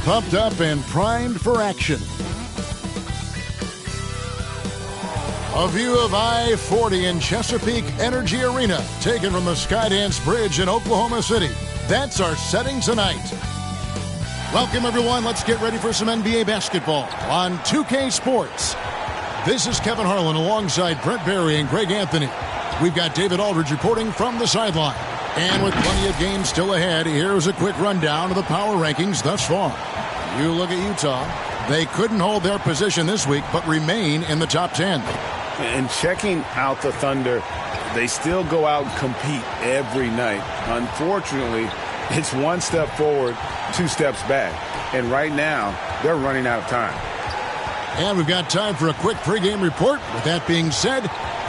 pumped up and primed for action. A view of I-40 in Chesapeake Energy Arena, taken from the Skydance Bridge in Oklahoma City. That's our setting tonight. Welcome, everyone. Let's get ready for some NBA basketball on 2K Sports. This is Kevin Harlan alongside Brent Barry and Greg Anthony. We've got David Aldridge reporting from the sideline. And with plenty of games still ahead, here's a quick rundown of the power rankings thus far. You look at Utah. They couldn't hold their position this week, but remain in the top 10. And checking out the Thunder, they still go out and compete every night. Unfortunately, it's one step forward, two steps back. And right now, they're running out of time. And we've got time for a quick pregame report. With that being said,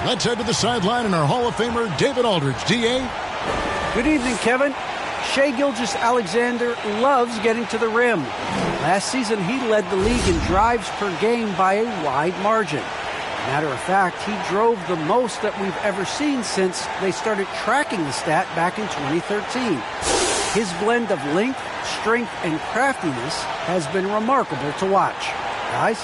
let's head to the sideline and our Hall of Famer, David Aldridge. D.A.? Good evening, Kevin. Shai Gilgeous-Alexander loves getting to the rim. Last season, he led the league in drives per game by a wide margin. Matter of fact, he drove the most that we've ever seen since they started tracking the stat back in 2013. His blend of length, strength, and craftiness has been remarkable to watch. Guys?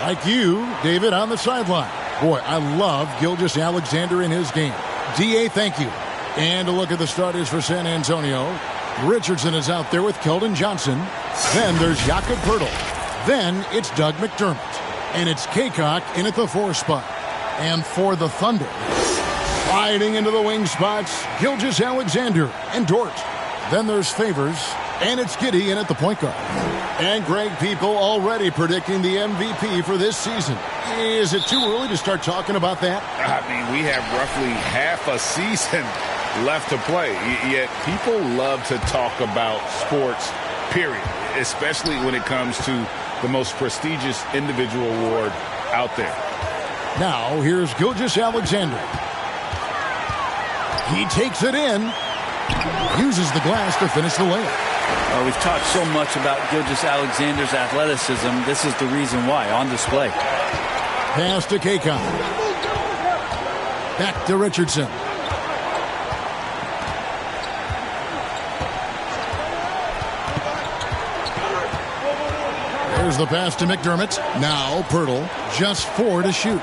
Like you, David, on the sideline. Boy, I love Gilgeous-Alexander in his game. D.A., thank you. And a look at the starters for San Antonio. Richardson is out there with Keldon Johnson. Then there's Jakob Poeltl. Then it's Doug McDermott. And it's Kaycock in at the 4 spot. And for the Thunder, sliding into the wing spots, Gilgeous-Alexander and Dort. Then there's Favors, and it's Giddey in at the point guard. And Greg, people already predicting the MVP for this season. Is it too early to start talking about that? I mean, we have roughly half a season left to play. Yet people love to talk about sports, period, especially when it comes to the most prestigious individual award out there. Now, here's Gilgeous-Alexander. He takes it in, uses the glass to finish the layup. We've talked so much about Gilgeous-Alexander's athleticism. This is the reason why, on display. Pass to Kaycock. Back to Richardson. There's the pass to McDermott. Now Poeltl, just 4 to shoot.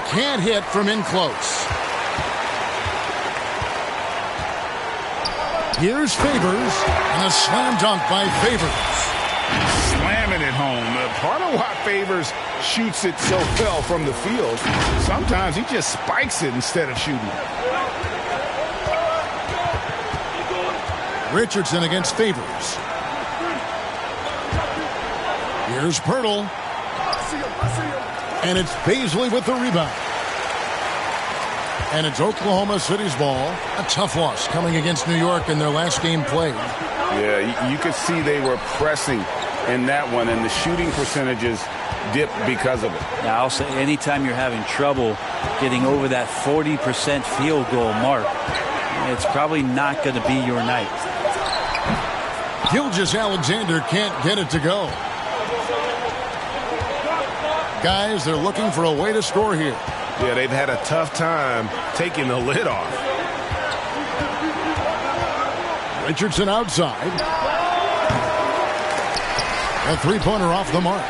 Can't hit from in close. Here's Favors, and a slam dunk by Favors. Slamming it home. Part of why Favors shoots it so well from the field, sometimes he just spikes it instead of shooting it. Richardson against Favors. Here's Poeltl. And it's Paisley with the rebound. And it's Oklahoma City's ball. A tough loss coming against New York in their last game played. Yeah, you could see they were pressing in that one, and the shooting percentages dipped because of it. Now, I'll say anytime you're having trouble getting over that 40% field goal mark, it's probably not going to be your night. Gilgeous-Alexander can't get it to go. Guys, they're looking for a way to score here. Yeah, they've had a tough time taking the lid off. Richardson outside. A three-pointer off the mark.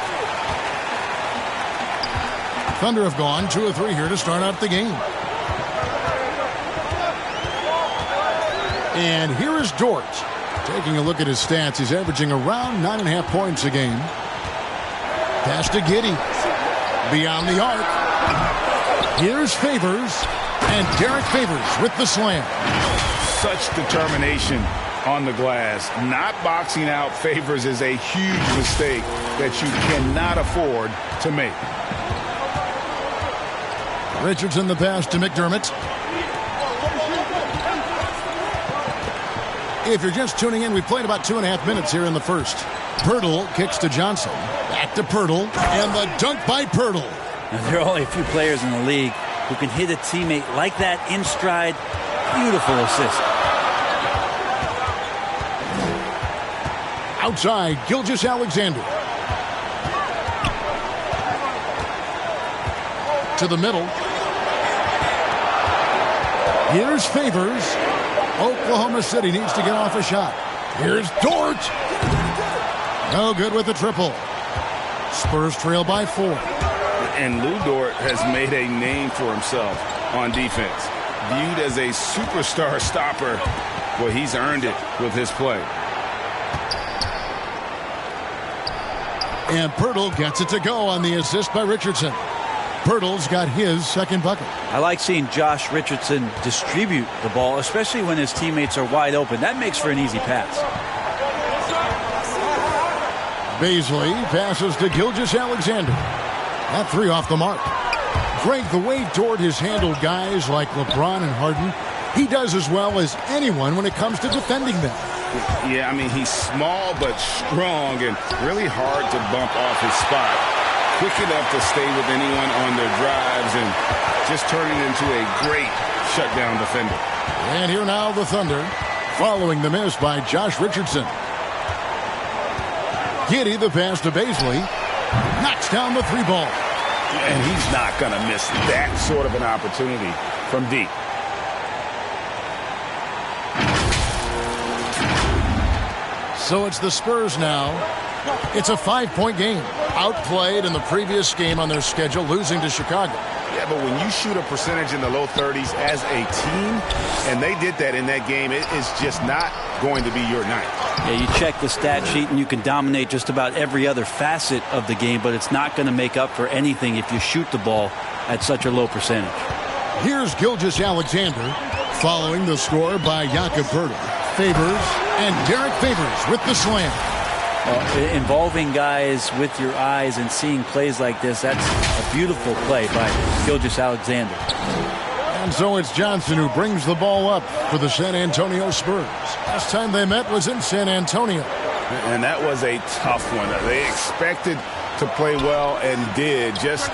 Thunder have gone 2 of 3 here to start out the game. And here is Dort. Taking a look at his stats, he's averaging around 9.5 points a game. Pass to Giddey. Beyond the arc. Here's Favors. And Derek Favors with the slam. Such determination on the glass. Not boxing out Favors is a huge mistake that you cannot afford to make. Richardson the pass to McDermott. If you're just tuning in, we played about 2.5 minutes here in the first. Poeltl kicks to Johnson. Back to Poeltl. And the dunk by Poeltl. Now, there are only a few players in the league who can hit a teammate like that in stride. Beautiful assist. Outside, Gilgeous-Alexander. To the middle. Here's Favors. Oklahoma City needs to get off a shot. Here's Dort. No good with the triple. Spurs trail by 4. And Lou Dort has made a name for himself on defense. Viewed as a superstar stopper, well, he's earned it with his play. And Pirtle gets it to go on the assist by Richardson. Pirtle's got his second bucket. I like seeing Josh Richardson distribute the ball, especially when his teammates are wide open. That makes for an easy pass. Baisley passes to Gilgeous-Alexander. That 3 off the mark. Greg, the way Dort has handled guys like LeBron and Harden, he does as well as anyone when it comes to defending them. Yeah, I mean, he's small but strong and really hard to bump off his spot. Quick enough to stay with anyone on their drives and just turning into a great shutdown defender. And here now the Thunder, following the miss by Josh Richardson. Giddey the pass to Baisley. Knocks down the 3 ball. And he's not going to miss that sort of an opportunity from deep. So it's the Spurs now. It's a 5-point game. Outplayed in the previous game on their schedule, losing to Chicago. Yeah, but when you shoot a percentage in the low 30s as a team, and they did that in that game, it is just not going to be your night. Yeah, you check the stat sheet and you can dominate just about every other facet of the game, but it's not going to make up for anything if you shoot the ball at such a low percentage. Here's Gilgeous-Alexander, following the score by Jakob Poeltl. Favors and Derek Favors with the slam. Involving guys with your eyes and seeing plays like this, that's a beautiful play by Gilgeous-Alexander. And so it's Johnson who brings the ball up for the San Antonio Spurs. Last time they met was in San Antonio. And that was a tough one. They expected to play well and did, just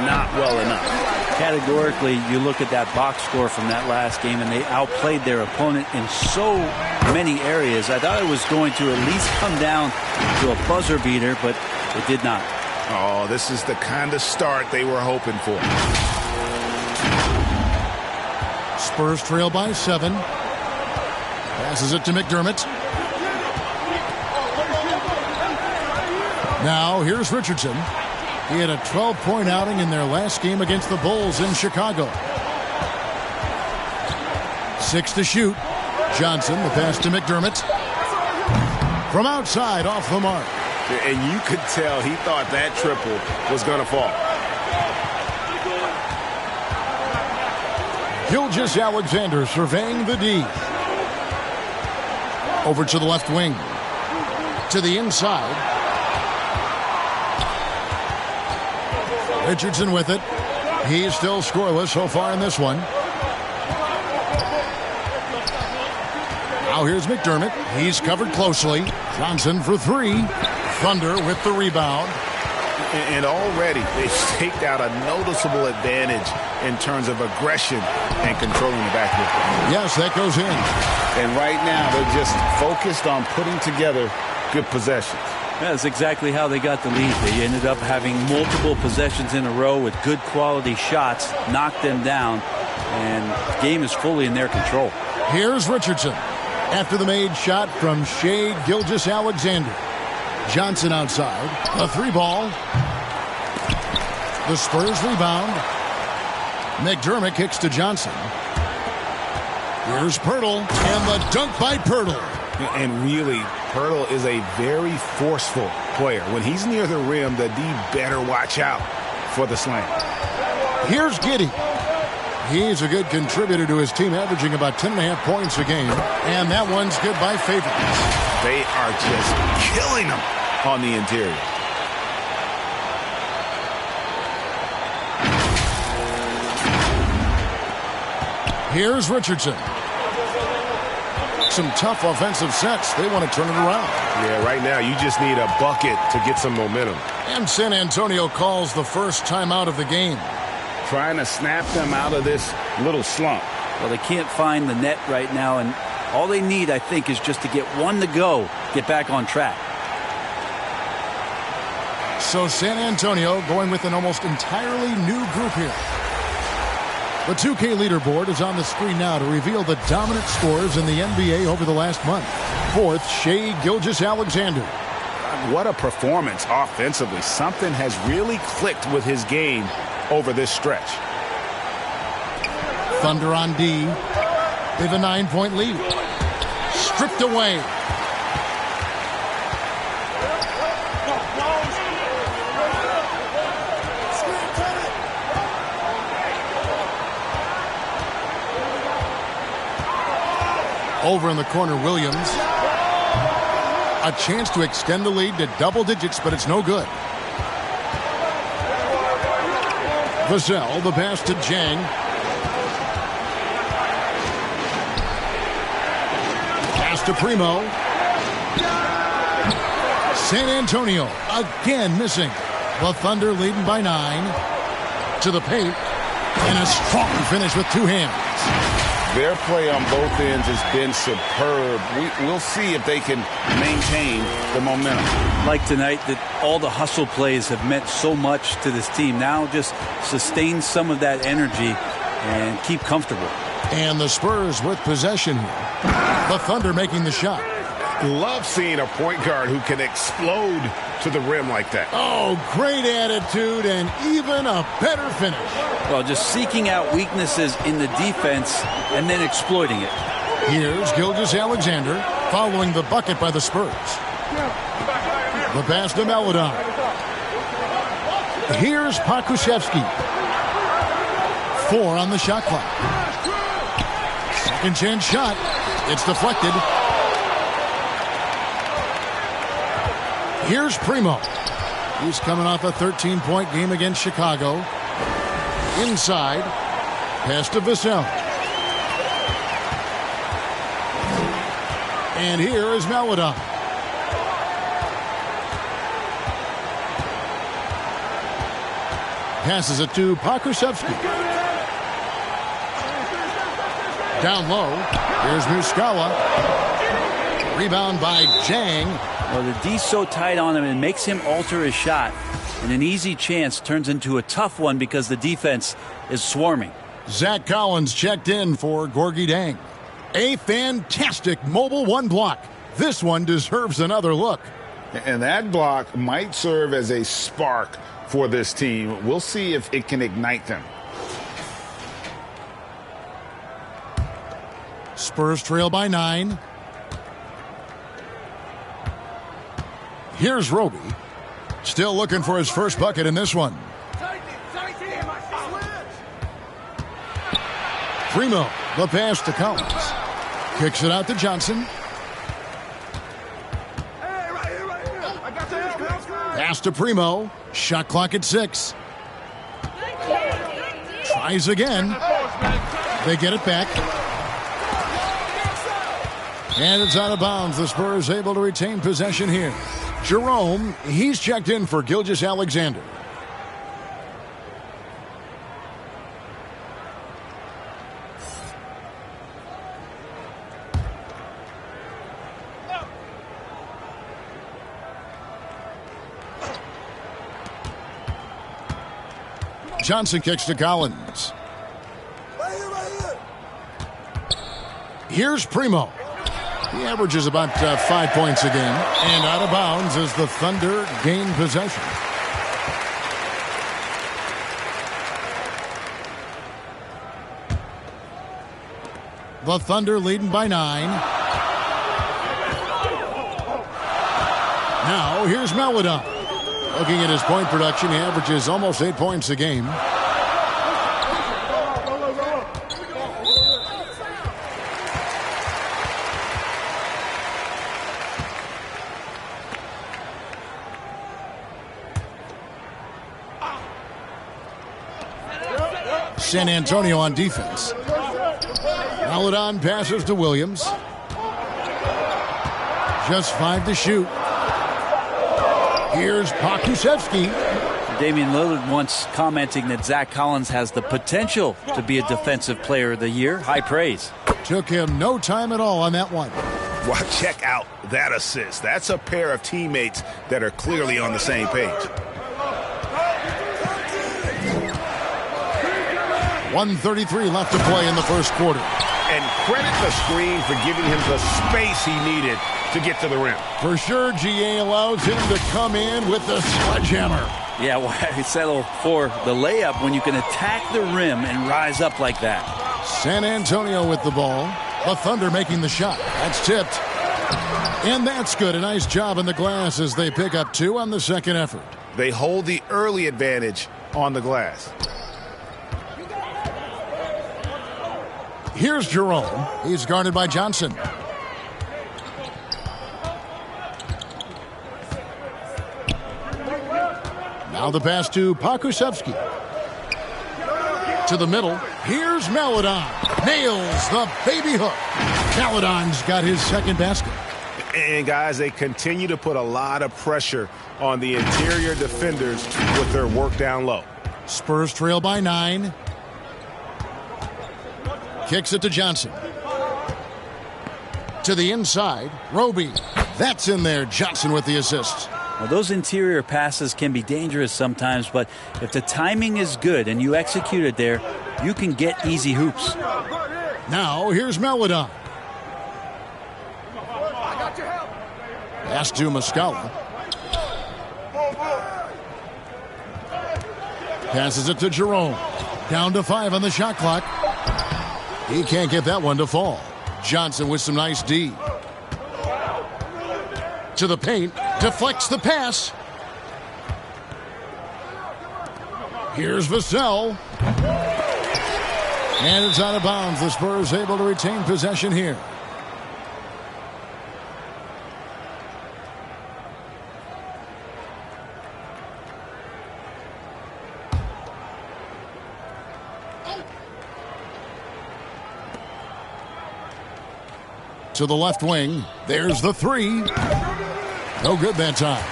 not well enough. Categorically, you look at that box score from that last game, and they outplayed their opponent in so many areas. I thought it was going to at least come down to a buzzer beater, but it did not. Oh, this is the kind of start they were hoping for. Spurs trail by 7. Passes it to McDermott. Now here's Richardson. He had a 12-point outing in their last game against the Bulls in Chicago. 6 to shoot. Johnson, the pass to McDermott. From outside, off the mark. And you could tell he thought that triple was going to fall. Gilgeous-Alexander surveying the D. Over to the left wing. To the inside. Richardson with it. He's still scoreless so far in this one. Now here's McDermott. He's covered closely. Johnson for 3. Thunder with the rebound. And already they've staked out a noticeable advantage in terms of aggression and controlling the backcourt. Yes, that goes in. And right now they're just focused on putting together good possessions. That's exactly how they got the lead. They ended up having multiple possessions in a row with good quality shots, knocked them down, and the game is fully in their control. Here's Richardson after the made shot from Shai Gilgeous-Alexander. Johnson outside. The 3 ball. The Spurs rebound. McDermott kicks to Johnson. Here's Poeltl, and the dunk by Poeltl. And really, Poeltl is a very forceful player. When he's near the rim, the D better watch out for the slam. Here's Giddey. He's a good contributor to his team, averaging about 10.5 points a game. And that one's good by Favors. They are just killing them on the interior. Here's Richardson. Some tough offensive sets. They want to turn it around. Yeah, right now you just need a bucket to get some momentum. And San Antonio calls the first timeout of the game. Trying to snap them out of this little slump. Well, they can't find the net right now, and all they need, I think, is just to get one to go, get back on track. So San Antonio going with an almost entirely new group here. The 2K leaderboard is on the screen now to reveal the dominant scores in the NBA over the last month. Fourth, Shai Gilgeous-Alexander. What a performance offensively. Something has really clicked with his game over this stretch. Thunder on D. They have a 9-point lead. Stripped away. Over in the corner, Williams. A chance to extend the lead to double digits, but it's no good. Vassell, the pass to Jang. Pass to Primo. San Antonio again missing. The Thunder leading by 9. To the paint. And a strong finish with 2 hands. Their play on both ends has been superb. We'll see if they can maintain the momentum. Like tonight, that all the hustle plays have meant so much to this team. Now just sustain some of that energy and keep comfortable. And the Spurs with possession here. The Thunder making the shot. Love seeing a point guard who can explode to the rim like that. Oh, great attitude and even a better finish. Well, just seeking out weaknesses in the defense and then exploiting it. Here's Gilgeous-Alexander following the bucket by the Spurs. The pass to Melodon. Here's Pokusevski. 4 on the shot clock. Second chance shot. It's deflected. Here's Primo. He's coming off a 13-point game against Chicago. Inside. Pass to Vassell. And here is Melodon. Passes it to Pokusevski. Down low. Here's Muscala. Rebound by Jang. Well, the D's so tight on him, it makes him alter his shot. And an easy chance turns into a tough one because the defense is swarming. Zach Collins checked in for Gorgui Dieng. A fantastic mobile 1 block. This one deserves another look. And that block might serve as a spark for this team. We'll see if it can ignite them. Spurs trail by 9. Here's Roby. Still looking for his first bucket in this one. Primo, the pass to Collins. Kicks it out to Johnson. Pass to Primo. Shot clock at 6. Tries again. They get it back. And it's out of bounds. The Spurs able to retain possession here. Jerome, he's checked in for Gilgeous-Alexander. Johnson kicks to Collins. Here's Primo. He averages about 5 points a game. And out of bounds as the Thunder gain possession. The Thunder leading by 9. Now here's Melodon. Looking at his point production, he averages almost 8 points a game. San Antonio on defense. Melodon passes to Williams. Just 5 to shoot. Here's Pokusevski. Damian Lillard once commenting that Zach Collins has the potential to be a defensive player of the year. High praise. Took him no time at all on that one. Well, check out that assist. That's a pair of teammates that are clearly on the same page. 1:33 left to play in the first quarter. And credit the screen for giving him the space he needed to get to the rim. For sure, GA allows him to come in with the sledgehammer. Yeah, why settle for the layup when you can attack the rim and rise up like that? San Antonio with the ball. The Thunder making the shot. That's tipped. And that's good. A nice job in the glass as they pick up 2 on the second effort. They hold the early advantage on the glass. Here's Jerome. He's guarded by Johnson. Now the pass to Pakusevsky. To the middle. Here's Maledon. Nails the baby hook. Maledon's got his second basket. And, guys, they continue to put a lot of pressure on the interior defenders with their work down low. Spurs trail by 9. Kicks it to Johnson. To the inside. Roby. That's in there. Johnson with the assist. Well, those interior passes can be dangerous sometimes, but if the timing is good and you execute it there, you can get easy hoops. Now, here's Maledon. Pass to Muscala. Passes it to Jerome. Down to 5 on the shot clock. He can't get that one to fall. Johnson with some nice D. To the paint. Deflects the pass. Here's Vassell. And it's out of bounds. The Spurs able to retain possession here. To the left wing. There's the 3. No good that time.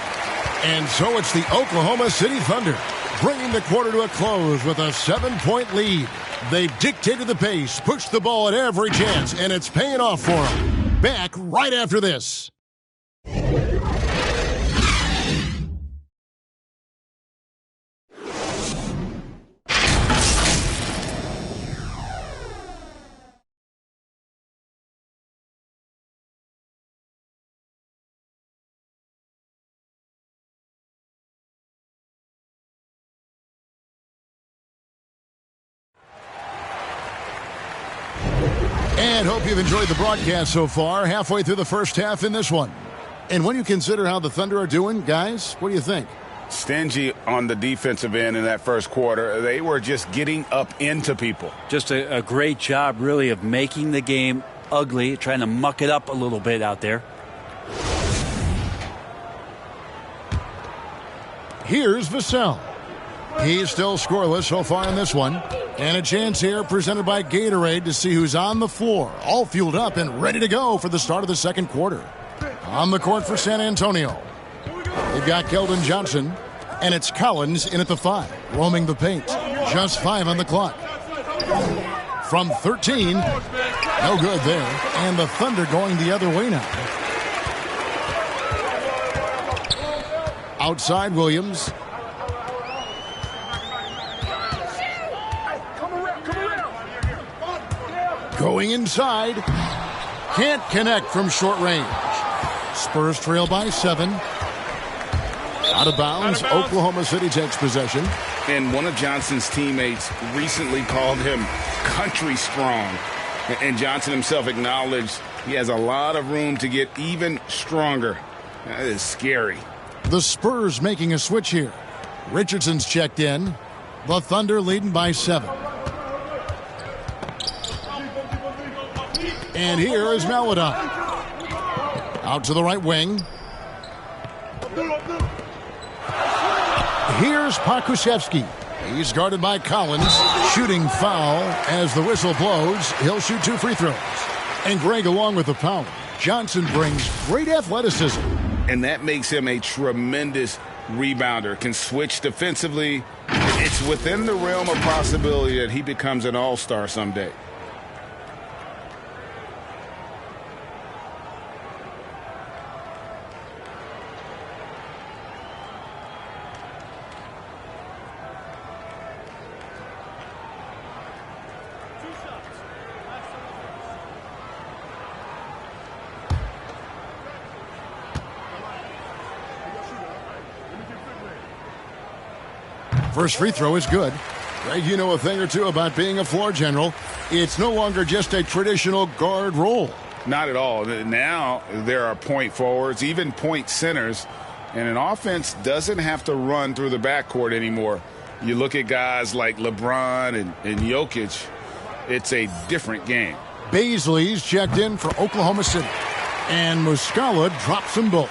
And so it's the Oklahoma City Thunder bringing the quarter to a close with a 7-point lead. They've dictated the pace, pushed the ball at every chance, and it's paying off for them. Back right after this. And hope you've enjoyed the broadcast so far. Halfway through the first half in this one. And when you consider how the Thunder are doing, guys, what do you think? Stingy on the defensive end in that first quarter. They were just getting up into people. Just a great job, really, of making the game ugly, trying to muck it up a little bit out there. Here's Vassell. He's still scoreless so far in this one. And a chance here presented by Gatorade to see who's on the floor. All fueled up and ready to go for the start of the second quarter. On the court for San Antonio. They've got Keldon Johnson. And it's Collins in at the 5. Roaming the paint. Just 5 on the clock. From 13. No good there. And the Thunder going the other way now. Outside Williams. Going inside. Can't connect from short range. Spurs trail by 7. Out of bounds. Oklahoma City takes possession. And one of Johnson's teammates recently called him country strong. And Johnson himself acknowledged he has a lot of room to get even stronger. That is scary. The Spurs making a switch here. Richardson's checked in. The Thunder leading by 7. And here is Maledon. Out to the right wing. Here's Pakusevsky. He's guarded by Collins. Shooting foul as the whistle blows. He'll shoot 2 free throws. And Greg along with the power. Johnson brings great athleticism. And that makes him a tremendous rebounder. Can switch defensively. It's within the realm of possibility that he becomes an all-star someday. First free throw is good. Greg, you know a thing or two about being a floor general. It's no longer just a traditional guard role. Not at all. Now there are point forwards, even point centers, and an offense doesn't have to run through the backcourt anymore. You look at guys like LeBron and Jokic, it's a different game. Baisley's checked in for Oklahoma City, and Muscala drops them both.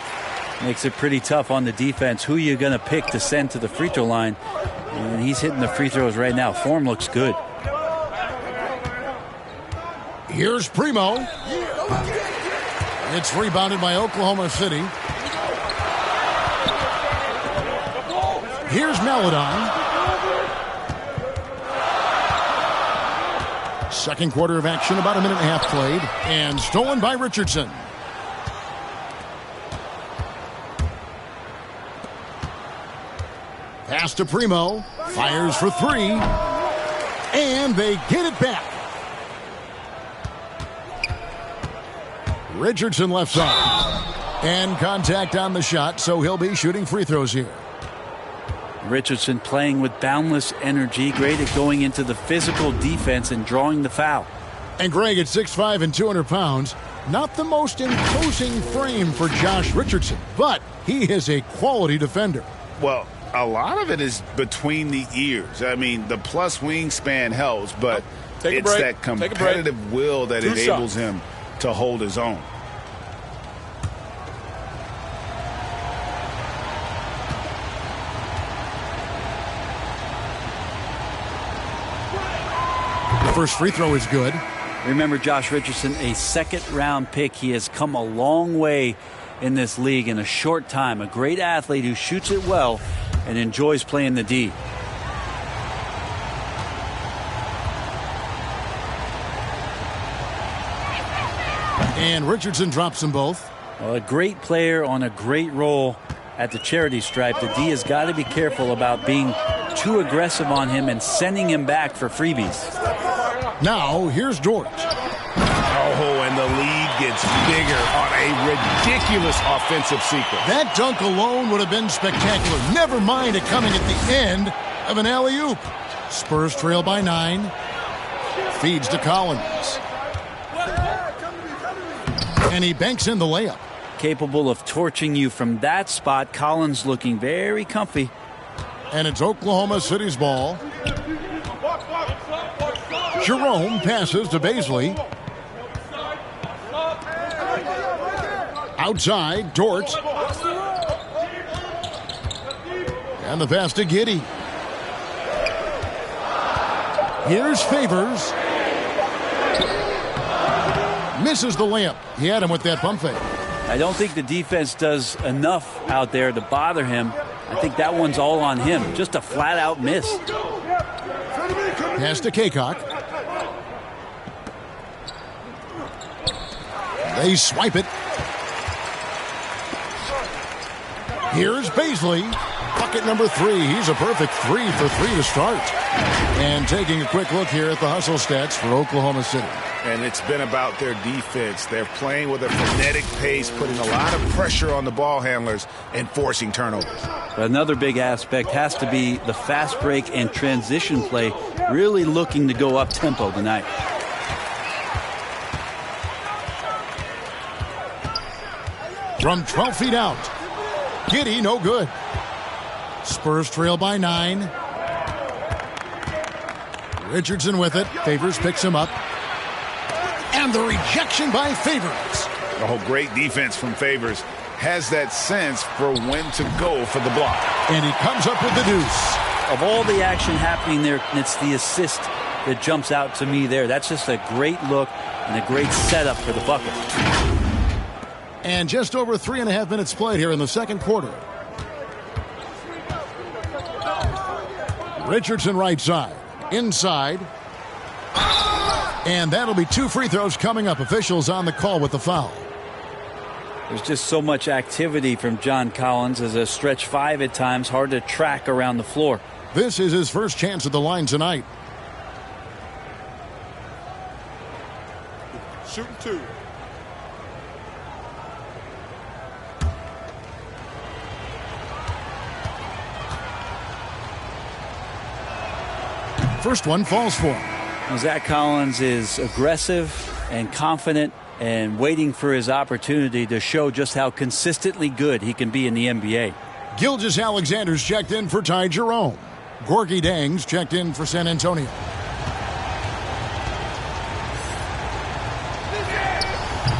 Makes it pretty tough on the defense. Who you're going to pick to send to the free throw line. And he's hitting the free throws right now. Form looks good. Here's Primo. It's rebounded by Oklahoma City. Here's Maledon. Second quarter of action, about a minute and a half played. And stolen by Richardson. Pass to Primo. Fires for three. And they get it back. Richardson left side. And contact on the shot, so he'll be shooting free throws here. Richardson playing with boundless energy. Great at going into the physical defense and drawing the foul. And Greg at 6'5" and 200 pounds. Not the most imposing frame for Josh Richardson, but he is a quality defender. Well, a lot of it is between the ears. I mean, the plus wingspan helps, but it's that competitive will that enables him to hold his own. The first free throw is good. Remember, Josh Richardson, a second-round pick. He has come a long way in this league in a short time. A great athlete who shoots it well and enjoys playing the D. And Richardson drops them both. Well, a great player on a great role at the charity stripe. The D has got to be careful about being too aggressive on him and sending him back for freebies. Now, here's George. Oh, and the lead gets bigger on a ridiculous offensive sequence. That dunk alone would have been spectacular. Never mind it coming at the end of an alley-oop. Spurs trail by 9. Feeds to Collins. And he banks in the layup. Capable of torching you from that spot. Collins looking very comfy. And it's Oklahoma City's ball. Jerome passes to Baisley. Outside, Dort. And the pass to Giddey. Here's Favors. Misses the layup. He had him with that pump fake. I don't think the defense does enough out there to bother him. I think that one's all on him. Just a flat-out miss. Pass to Kaycock. They swipe it. Here's Baisley. Bucket number 3. He's a perfect 3 for 3 to start. And taking a quick look here at the hustle stats for Oklahoma City. And it's been about their defense. They're playing with a frenetic pace, putting a lot of pressure on the ball handlers and forcing turnovers. Another big aspect has to be the fast break and transition play, really looking to go up-tempo tonight. From 12 feet out. Giddey, no good. Spurs trail by 9. Richardson with it. Favors picks him up. And the rejection by Favors. Oh, great defense from Favors. Has that sense for when to go for the block. And he comes up with the deuce. Of all the action happening there, it's the assist that jumps out to me there. That's just a great look and a great setup for the bucket. And just over 3.5 minutes played here in the second quarter. Richardson right side. Inside. And that'll be 2 free throws coming up. Officials on the call with the foul. There's just so much activity from John Collins as a stretch 5 at times. Hard to track around the floor. This is his first chance at the line tonight. Shooting 2. First one falls for him. Zach Collins is aggressive and confident and waiting for his opportunity to show just how consistently good he can be in the NBA. Gilgeous-Alexander's checked in for Ty Jerome. Gorgie Dang's checked in for San Antonio.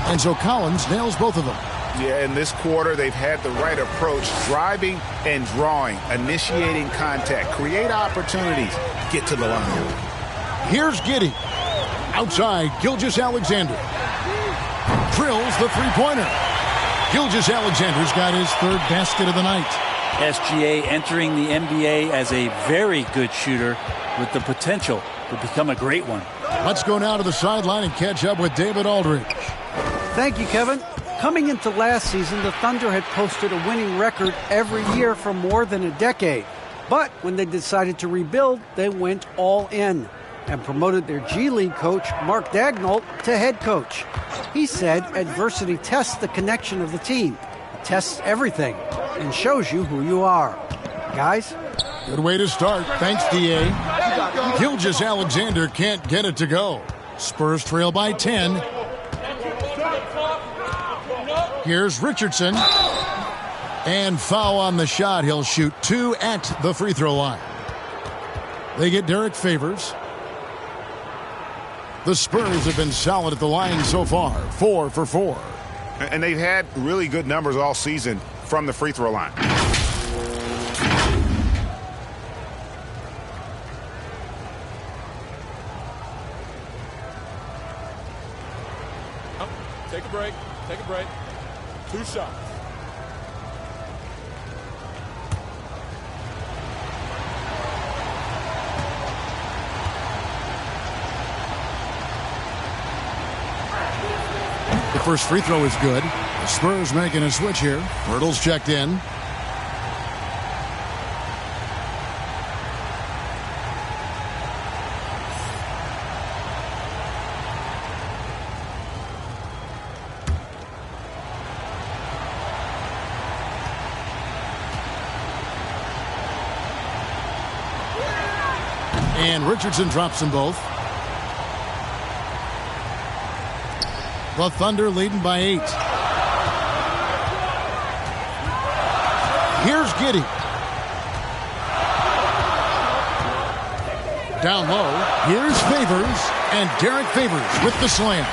And so Collins nails both of them. Yeah, in this quarter, they've had the right approach, driving and drawing, initiating contact, create opportunities, get to the line. Here's Giddey. Outside, Gilgeous-Alexander. Drills the three-pointer. Gilgeous-Alexander's got his third basket of the night. SGA entering the NBA as a very good shooter with the potential to become a great one. Let's go now to the sideline and catch up with David Aldridge. Thank you, Kevin. Coming into last season, the Thunder had posted a winning record every year for more than a decade. But when they decided to rebuild, they went all in and promoted their G League coach, Mark Daigneault, to head coach. He said adversity tests the connection of the team. It tests everything and shows you who you are. Guys? Good way to start. Thanks, D.A. Gilgeous-Alexander can't get it to go. Spurs trail by 10. Here's Richardson. And foul on the shot. He'll shoot 2 at the free throw line. They get Derek Favors. The Spurs have been solid at the line so far. 4 for 4. And they've had really good numbers all season from the free throw line. Take a break. Take a break. 2 shots. The first free throw is good. The Spurs making a switch here. Hurdle's checked in. And Richardson drops them both. The Thunder leading by 8. Here's Giddey. Down low. Here's Favors. And Derek Favors with the slam.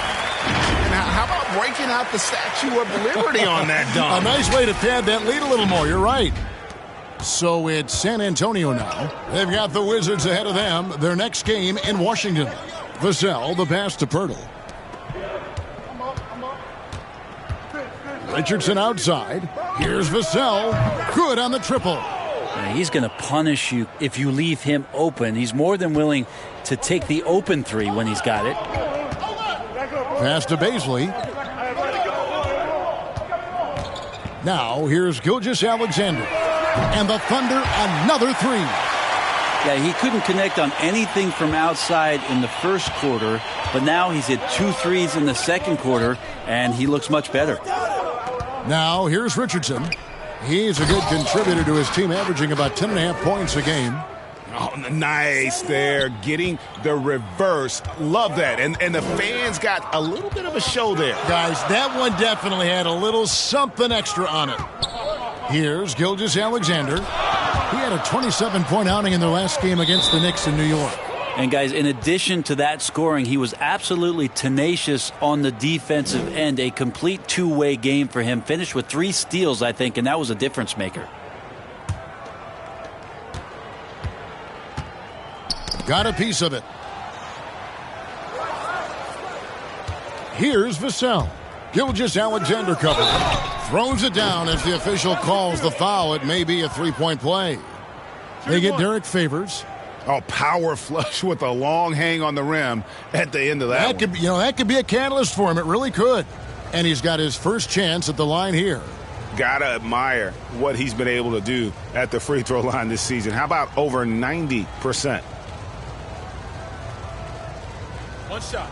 Now, how about breaking out the Statue of Liberty on that dunk? A nice way to pad that lead a little more. You're right. So it's San Antonio now. They've got the Wizards ahead of them. Their next game in Washington. Vassell, the pass to Pirtle. Richardson outside. Here's Vassell. Good on the triple. He's going to punish you if you leave him open. He's more than willing to take the open three when he's got it. Pass to Baisley. Now here's Gilgeous-Alexander. And the Thunder another three. Yeah, he couldn't connect on anything from outside in the first quarter, but now he's hit 2 threes in the second quarter, and he looks much better. Now here's Richardson. He's a good contributor to his team, averaging about 10.5 points a game. Oh, nice there, getting the reverse. Love that. And the fans got a little bit of a show there. Guys, that one definitely had a little something extra on it. Here's Gilgeous-Alexander. He had a 27-point outing in their last game against the Knicks in New York. And guys, in addition to that scoring, he was absolutely tenacious on the defensive end. A complete two-way game for him. Finished with 3 steals, I think, and that was a difference maker. Got a piece of it. Here's Vassell. Gilgeous-Alexander covered. Throws it down as the official calls the foul. It may be a 3-point play. They get Derek Favors. Oh, power flush with a long hang on the rim at the end of that could, that could be a catalyst for him. It really could. And he's got his first chance at the line here. Gotta admire what he's been able to do at the free throw line this season. How about over 90%? 1 shot.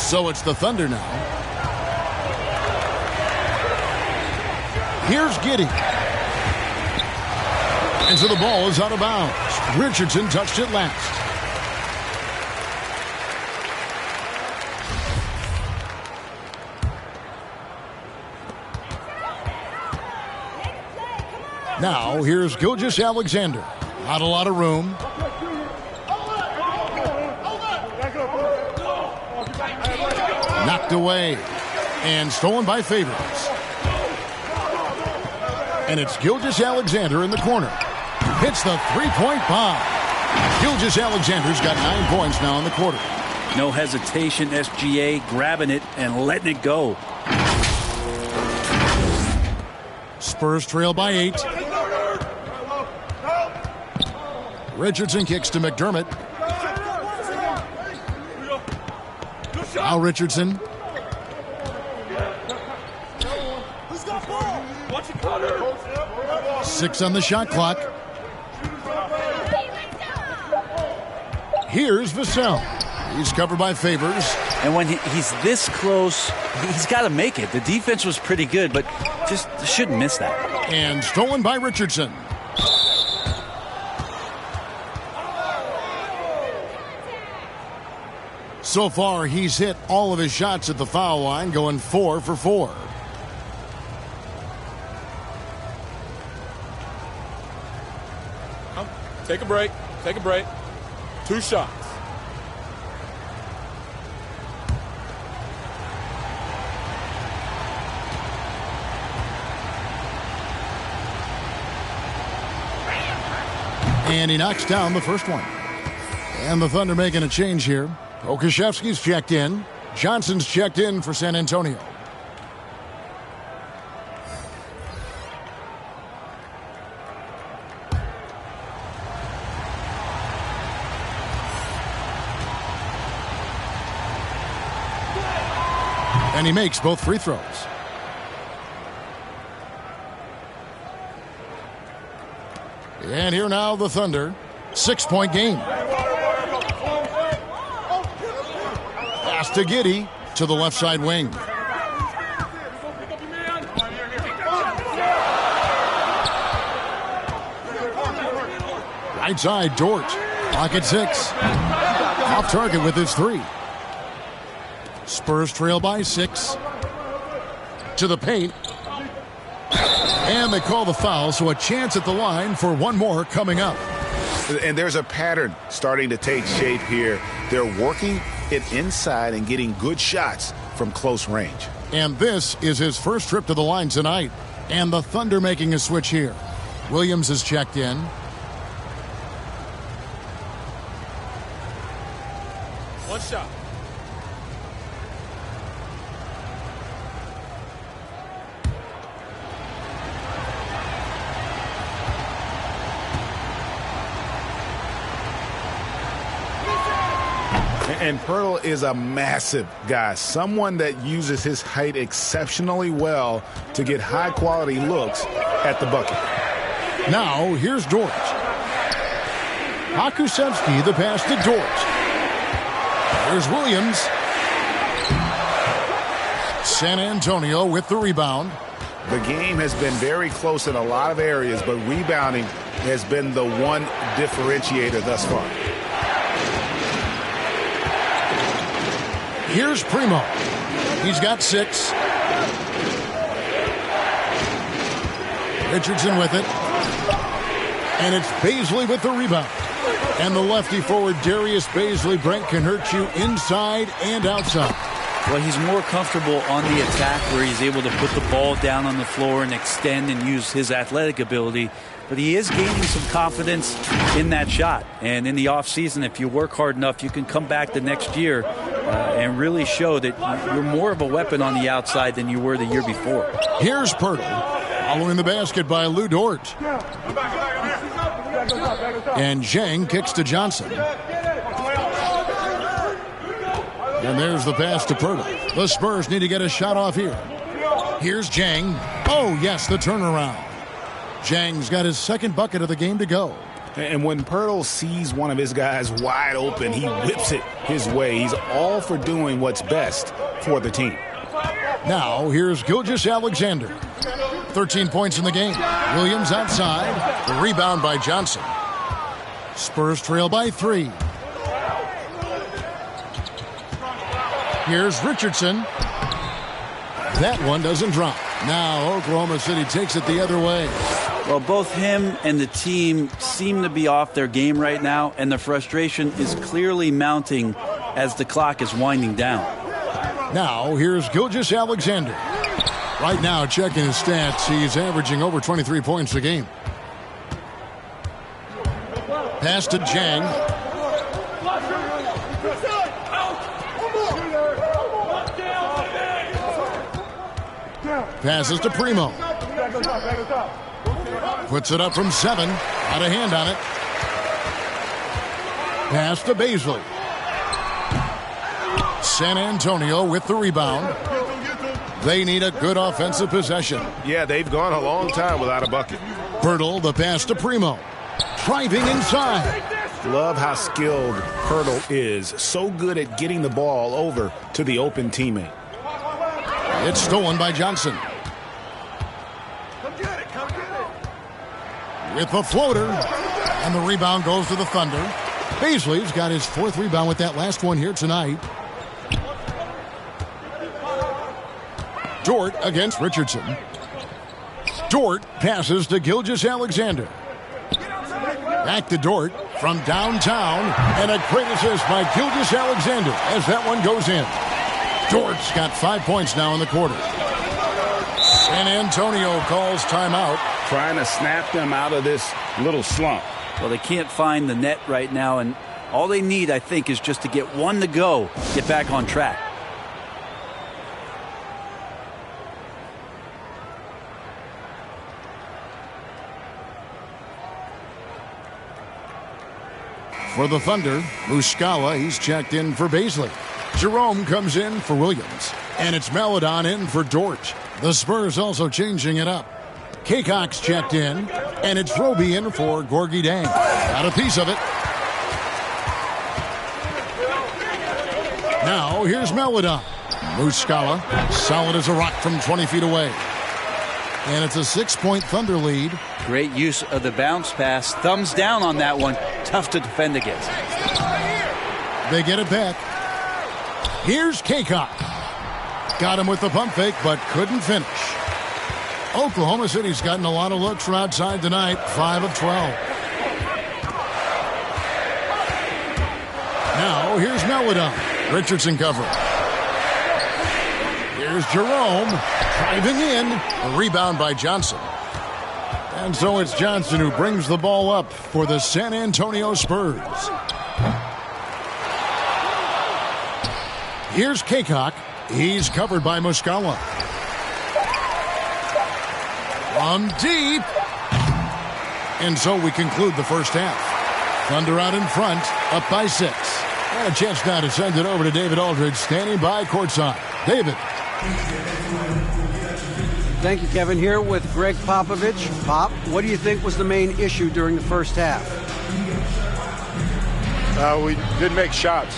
So it's the Thunder now. Here's Giddey. And so the ball is out of bounds. Richardson touched it last. Now, here's Gilgeous-Alexander. Not a lot of room. Knocked away. And stolen by Favors. And it's Gilgeous-Alexander in the corner. Hits the three-point bomb. Gilgeous-Alexander's got 9 points now in the quarter. No hesitation, SGA grabbing it and letting it go. Spurs trail by 8. Richardson kicks to McDermott. Now Richardson. Six on the shot clock. Here's Vassell. He's covered by Favors. And when he's this close, he's got to make it. The defense was pretty good, but just shouldn't miss that. And stolen by Richardson. So far, he's hit all of his shots at the foul line, going 4 for 4. Take a break. Take a break. 2 shots. And he knocks down the first one. And the Thunder making a change here. Okashevsky's checked in. Johnson's checked in for San Antonio. And he makes both free throws. And here now the Thunder. 6-point game. Pass to Giddey to the left side wing. Right side, Dort. Pocket 6. Off target with his 3. Spurs trail by 6. To the paint. And they call the foul, so a chance at the line for one more coming up. And there's a pattern starting to take shape here. They're working it inside and getting good shots from close range. And this is his first trip to the line tonight. And the Thunder making a switch here. Williams is checked in. One shot. And Pirtle is a massive guy, someone that uses his height exceptionally well to get high-quality looks at the bucket. Now, here's Dort. Hakusevsky, the pass to Dort. Here's Williams. San Antonio with the rebound. The game has been very close in a lot of areas, but rebounding has been the one differentiator thus far. Here's Primo. He's got 6. Richardson with it. And it's Baisley with the rebound. And the lefty forward, Darius Baisley, Brent, can hurt you inside and outside. Well, he's more comfortable on the attack where he's able to put the ball down on the floor and extend and use his athletic ability. But he is gaining some confidence in that shot. And in the offseason, if you work hard enough, you can come back the next year and really show that you're more of a weapon on the outside than you were the year before. Here's Pirtle, following the basket by Lou Dort. And Zhang kicks to Johnson. And there's the pass to Pirtle. The Spurs need to get a shot off here. Here's Zhang. Oh, yes, the turnaround. Zhang's got his second bucket of the game to go. And when Pirtle sees one of his guys wide open, he whips it his way. He's all for doing what's best for the team. Now, here's Gilgeous-Alexander. 13 points in the game. Williams outside. The rebound by Johnson. Spurs trail by 3. Here's Richardson. That one doesn't drop. Now Oklahoma City takes it the other way. Well, both him and the team seem to be off their game right now, and the frustration is clearly mounting as the clock is winding down. Now, here's Gilgeous-Alexander. Right now, checking his stats, he's averaging over 23 points a game. Pass to Jang. Passes to Primo. Puts it up from 7. Out of hand on it. Pass to Baisley. San Antonio with the rebound. They need a good offensive possession. Yeah, they've gone a long time without a bucket. Pirtle, the pass to Primo. Driving inside. Love how skilled Pirtle is. So good at getting the ball over to the open teammate. It's stolen by Johnson. With the floater. And the rebound goes to the Thunder. Baisley's got his 4th rebound with that last one here tonight. Dort against Richardson. Dort passes to Gilgeous-Alexander. Back to Dort from downtown. And a great assist by Gilgeous-Alexander as that one goes in. Dort's got 5 points now in the quarter. San Antonio calls timeout. Trying to snap them out of this little slump. Well, they can't find the net right now, and all they need, I think, is just to get one to go, get back on track. For the Thunder, Muscala, he's checked in for Baisley. Jerome comes in for Williams. And it's Maledon in for Dort. The Spurs also changing it up. Kaycock's checked in. And it's Roby in for Gorgie Dang. Got a piece of it. Now here's Maledon. Muscala, solid as a rock from 20 feet away. And it's a 6-point Thunder lead. Great use of the bounce pass. Thumbs down on that one. Tough to defend against. They get it back. Here's Kaycock. Got him with the pump fake, but couldn't finish. Oklahoma City's gotten a lot of looks from outside tonight. 5 of 12. Now, here's Maledon. Richardson covering. Here's Jerome. Driving in. A rebound by Johnson. And so it's Johnson who brings the ball up for the San Antonio Spurs. Here's Kaycock. He's covered by Muscala. From deep. And so we conclude the first half. Thunder out in front, up by 6. And a chance now to send it over to David Aldridge, standing by courtside. David. Thank you, Kevin. Here with Greg Popovich. Pop, what do you think was the main issue during the first half? We didn't make shots.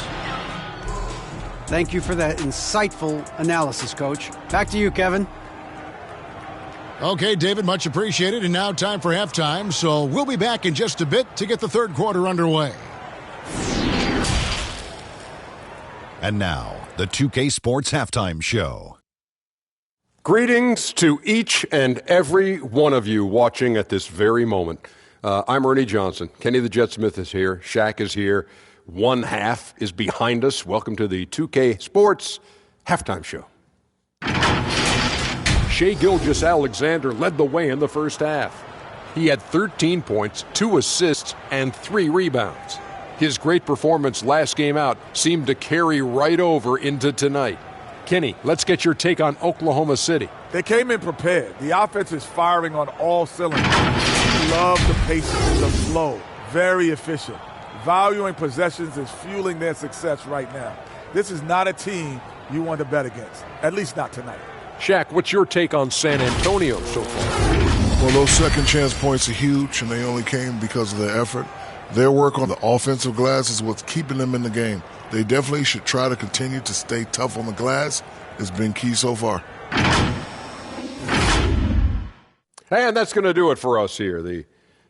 Thank you for that insightful analysis, Coach. Back to you, Kevin. Okay, David, much appreciated. And now time for halftime. So we'll be back in just a bit to get the third quarter underway. And now, the 2K Sports Halftime Show. Greetings to each and every one of you watching at this very moment. I'm Ernie Johnson. Kenny the Jet Smith is here. Shaq is here. One half is behind us. Welcome to the 2K Sports Halftime Show. Shai Gilgeous-Alexander led the way in the first half. He had 13 points, 2 assists, and 3 rebounds. His great performance last game out seemed to carry right over into tonight. Kenny, let's get your take on Oklahoma City. They came in prepared. The offense is firing on all cylinders. Love the patience, the flow. Very efficient. Valuing possessions is fueling their success right now. This is not a team you want to bet against, at least not tonight. Shaq, what's your take on San Antonio so far? Well, those second chance points are huge, and they only came because of their effort. Their work on the offensive glass is what's keeping them in the game. They definitely should try to continue to stay tough on the glass. It's been key so far. And that's going to do it for us here. The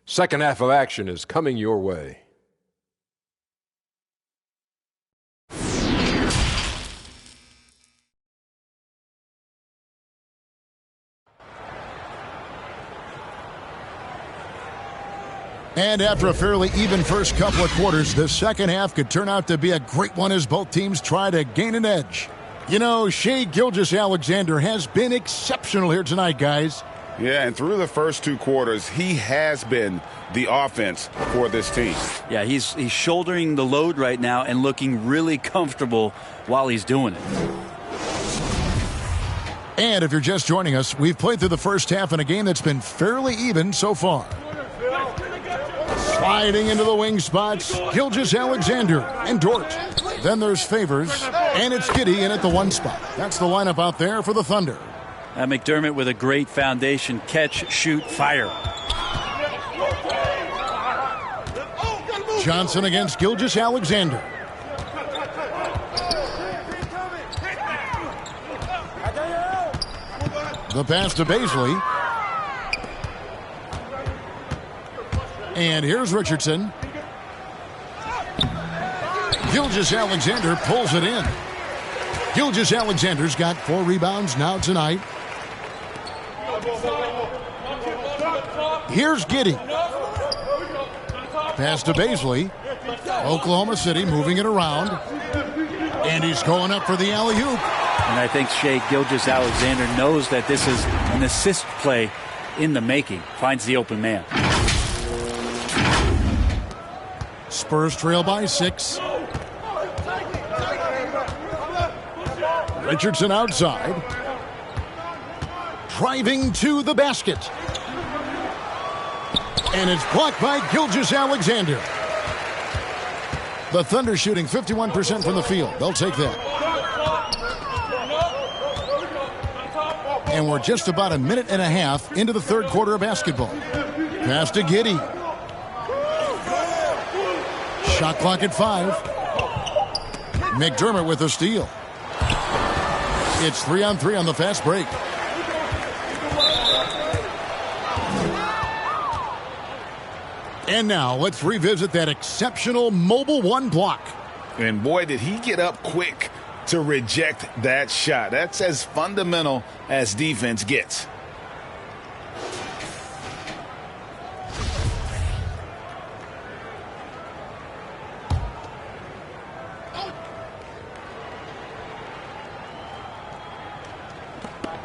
second half of action is coming your way. And after a fairly even first couple of quarters, the second half could turn out to be a great one as both teams try to gain an edge. You know, Shai Gilgeous-Alexander has been exceptional here tonight, guys. Yeah, and through the first two quarters, he has been the offense for this team. Yeah, he's shouldering the load right now and looking really comfortable while he's doing it. And if you're just joining us, we've played through the first half in a game that's been fairly even so far. Sliding into the wing spots, Gilgeous-Alexander and Dort. Then there's Favors, and it's Giddey in at the one spot. That's the lineup out there for the Thunder. McDermott with a great foundation. Catch, shoot, fire. Johnson against Gilgeous-Alexander. The pass to Baisley. And here's Richardson. Gilgeous-Alexander pulls it in. Gilgeous-Alexander's got 4 rebounds now tonight. Here's Giddey. Pass to Baisley. Oklahoma City moving it around. And he's going up for the alley-oop. And I think Shai Gilgeous-Alexander knows that this is an assist play in the making. Finds the open man. Spurs trail by 6. Richardson outside. Driving to the basket. And it's blocked by Gilgeous-Alexander. The Thunder shooting 51% from the field. They'll take that. And we're just about a minute and a half into the third quarter of basketball. Pass to Giddey. Shot clock at 5. McDermott with the steal. It's 3-on-3 on the fast break. And now let's revisit that exceptional mobile one block. And boy, did he get up quick to reject that shot. That's as fundamental as defense gets.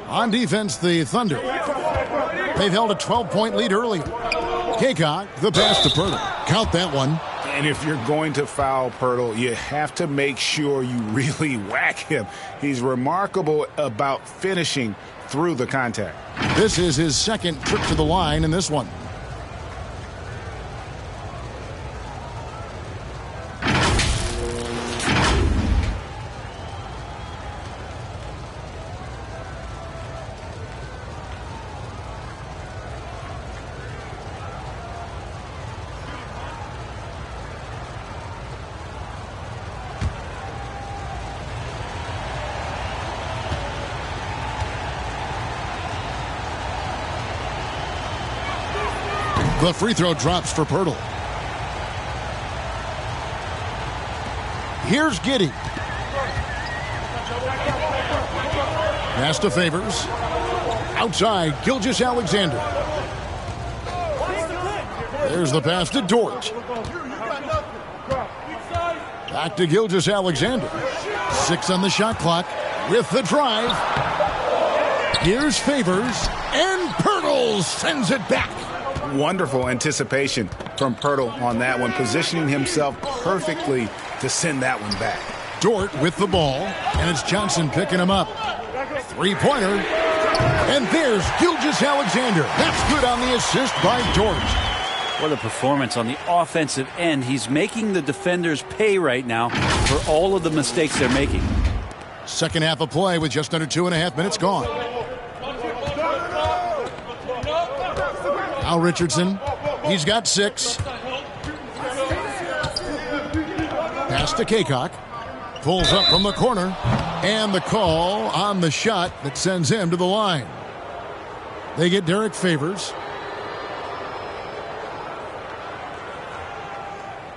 On defense, the Thunder. They've held a 12-point lead earlier. Kaycock, the pass to Pirtle. Count that one. And if you're going to foul Pirtle, you have to make sure you really whack him. He's remarkable about finishing through the contact. This is his second trip to the line in this one. The free throw drops for Pirtle. Here's Giddey. Pass to Favors. Outside, Gilgeous-Alexander. There's the pass to Dort. Back to Gilgeous-Alexander. 6 on the shot clock with the drive. Here's Favors, and Pirtle sends it back. Wonderful anticipation from Pirtle on that one, positioning himself perfectly to send that one back. Dort with the ball, and it's Johnson picking him up. Three-pointer, and there's Gilgeous-Alexander. That's good on the assist by Dort. What a performance on the offensive end. He's making the defenders pay right now for all of the mistakes they're making. Second half of play with just under 2.5 minutes gone. Now Richardson. He's got 6. Pass to Kaycock. Pulls up from the corner. And the call on the shot that sends him to the line. They get Derek Favors.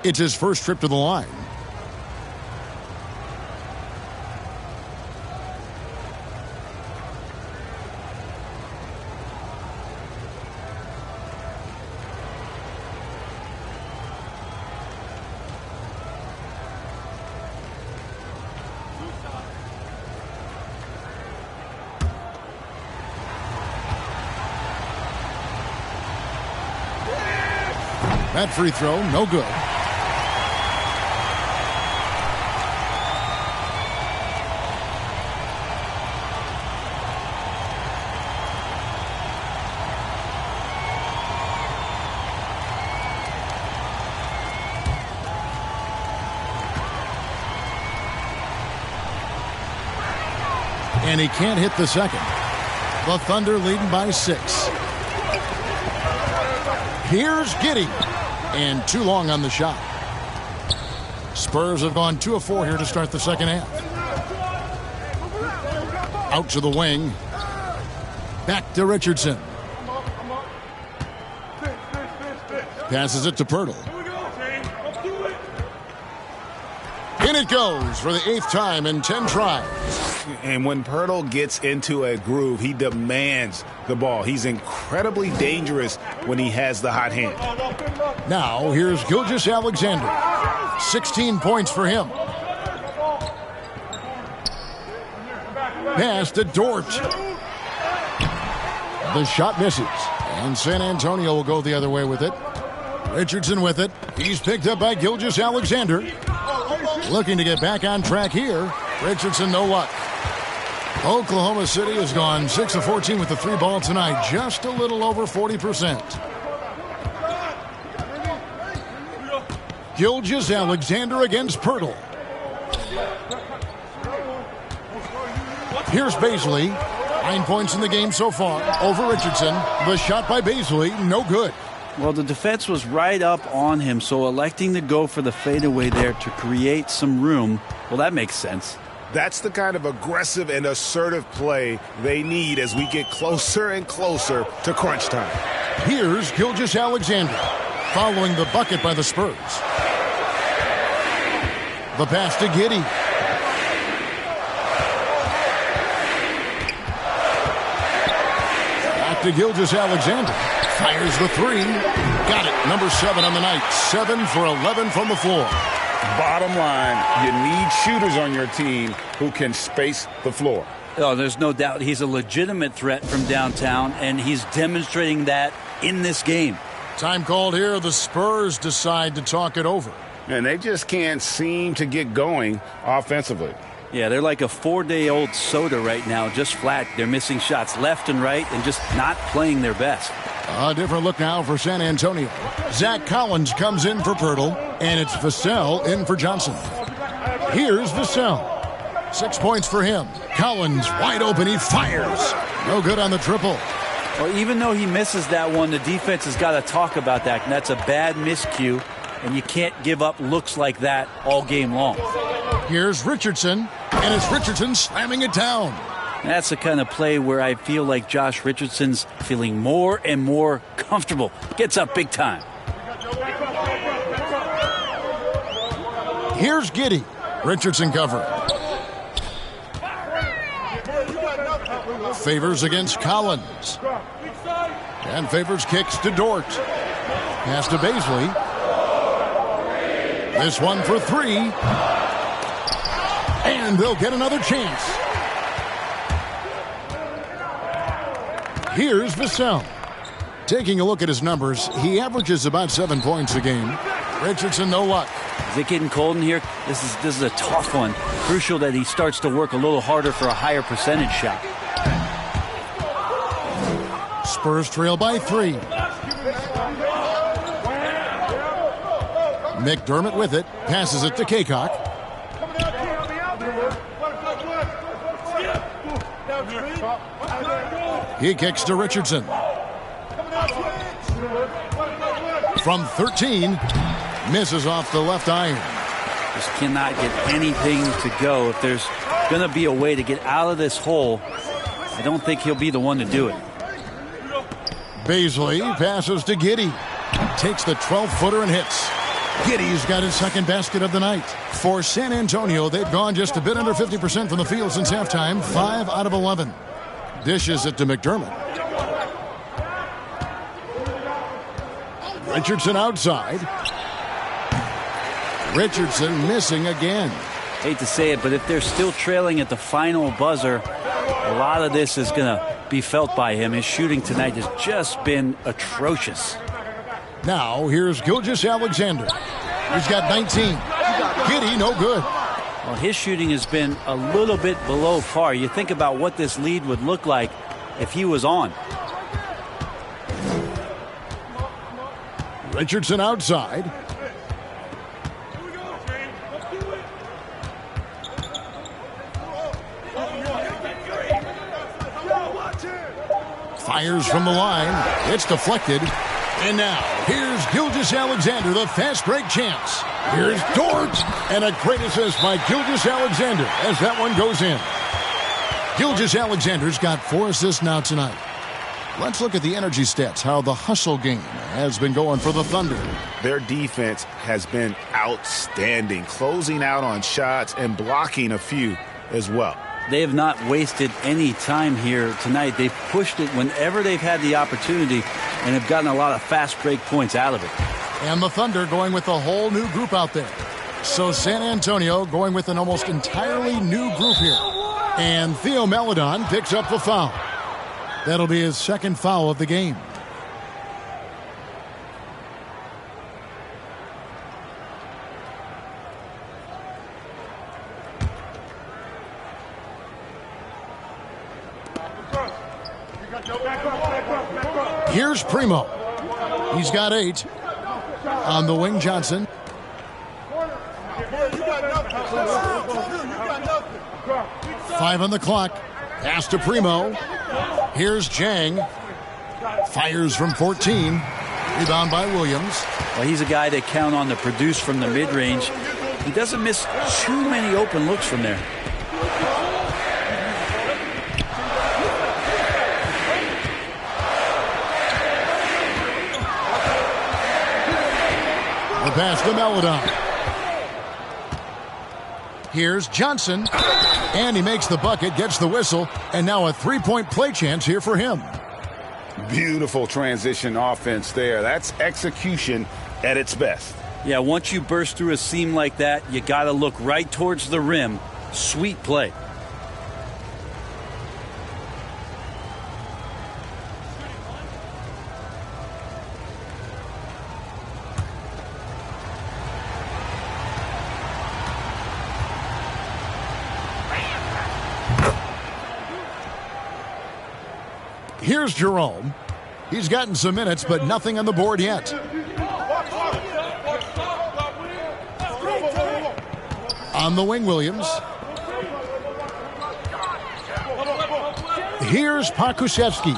It's his first trip to the line. That free throw, no good. And he can't hit the second. The Thunder leading by 6. Here's Giddey. And too long on the shot. Spurs have gone 2 of 4 here to start the second half. Out to the wing. Back to Richardson. Passes it to Pirtle. In it goes for the 8th time in 10 tries. And when Pirtle gets into a groove, he demands the ball. He's incredibly dangerous when he has the hot hand. Now, here's Gilgeous-Alexander. 16 points for him. Pass to Dort. The shot misses. And San Antonio will go the other way with it. Richardson with it. He's picked up by Gilgeous-Alexander. Looking to get back on track here. Richardson, no luck. Oklahoma City has gone 6 of 14 with the 3 ball tonight. Just a little over 40%. Gilgeous-Alexander against Pirtle. Here's Baisley. 9 points in the game so far over Richardson. The shot by Baisley, no good. Well, the defense was right up on him, so electing to go for the fadeaway there to create some room, well, that makes sense. That's the kind of aggressive and assertive play they need as we get closer and closer to crunch time. Here's Gilgeous-Alexander following the bucket by the Spurs. The pass to Giddey. Back to Gilgeous-Alexander. Fires the 3. Got it. Number 7 on the night. 7 for 11 from the floor. Bottom line, you need shooters on your team who can space the floor. Oh, there's no doubt he's a legitimate threat from downtown, and he's demonstrating that in this game. Time called here. The Spurs decide to talk it over. And they just can't seem to get going offensively. Yeah, they're like a 4-day-old soda right now, just flat. They're missing shots left and right and just not playing their best. A different look now for San Antonio. Zach Collins comes in for Pirtle, and it's Vassell in for Johnson. Here's Vassell. 6 points for him. Collins wide open. He fires. No good on the triple. Well, even though he misses that one, the defense has got to talk about that. And that's a bad miscue, and you can't give up looks like that all game long. Here's Richardson, and it's Richardson slamming it down. That's the kind of play where I feel like Josh Richardson's feeling more and more comfortable. Gets up big time. Here's Giddey. Richardson cover. Favors against Collins. And Favors kicks to Dort. Pass to Baisley. This one for 3. And they'll get another chance. Here's Vassell. Taking a look at his numbers, he averages about 7 points a game. Richardson, no luck. Is it getting cold in here? This is a tough one. Crucial that he starts to work a little harder for a higher percentage shot. Spurs trail by 3. McDermott with it. Passes it to Kaycock. He kicks to Richardson. From 13, misses off the left iron. Just cannot get anything to go. If there's going to be a way to get out of this hole, I don't think he'll be the one to do it. Baisley passes to Giddey. Takes the 12-footer and hits. Giddey's got his second basket of the night. For San Antonio, they've gone just a bit under 50% from the field since halftime, 5 out of 11. Dishes it to McDermott. Richardson outside. Richardson missing again. Hate to say it, but if they're still trailing at the final buzzer, a lot of this is going to be felt by him. His shooting tonight has just been atrocious. Now, here's Gilgeous-Alexander. He's got 19. Giddey, no good. Well, his shooting has been a little bit below par. You think about what this lead would look like if he was on. Richardson outside. Fires from the line. It's deflected. And now, here's Gilgeous-Alexander, the fast break chance. Here's Dort. And a great assist by Gilgeous-Alexander as that one goes in. Gilgeous-Alexander's got 4 assists now tonight. Let's look at the energy stats, how the hustle game has been going for the Thunder. Their defense has been outstanding, closing out on shots and blocking a few as well. They have not wasted any time here tonight. They've pushed it whenever they've had the opportunity and have gotten a lot of fast break points out of it. And the Thunder going with a whole new group out there. So San Antonio going with an almost entirely new group here. And Theo Maledon picks up the foul. That'll be his second foul of the game. Here's Primo. He's got 8. On the wing, Johnson. Five on the clock. Pass to Primo. Here's Jang. Fires from 14. Rebound by Williams. Well, he's a guy they count on to produce from the mid-range. He doesn't miss too many open looks from there. The pass to Maledon. Here's Johnson. And he makes the bucket, gets the whistle, and now a three-point play chance here for him. Beautiful transition offense there. That's execution at its best. Yeah, once you burst through a seam like that, you got to look right towards the rim. Sweet play. Here's Jerome. He's gotten some minutes, but nothing on the board yet. On the wing, Williams. Here's Pokusevski.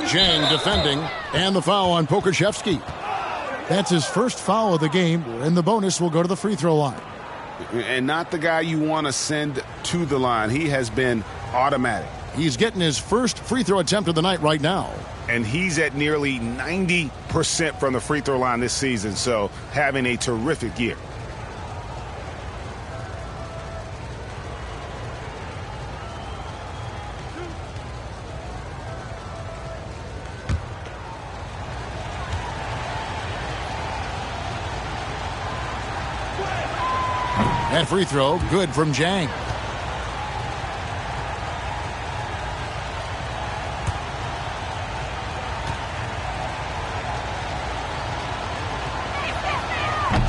Jang defending, and the foul on Pokusevski. That's his first foul of the game, and the bonus will go to the free throw line. And not the guy you want to send to the line. He has been automatic. He's getting his first free throw attempt of the night right now. And he's at nearly 90% from the free throw line this season, so having a terrific year. That free throw, good from Jang.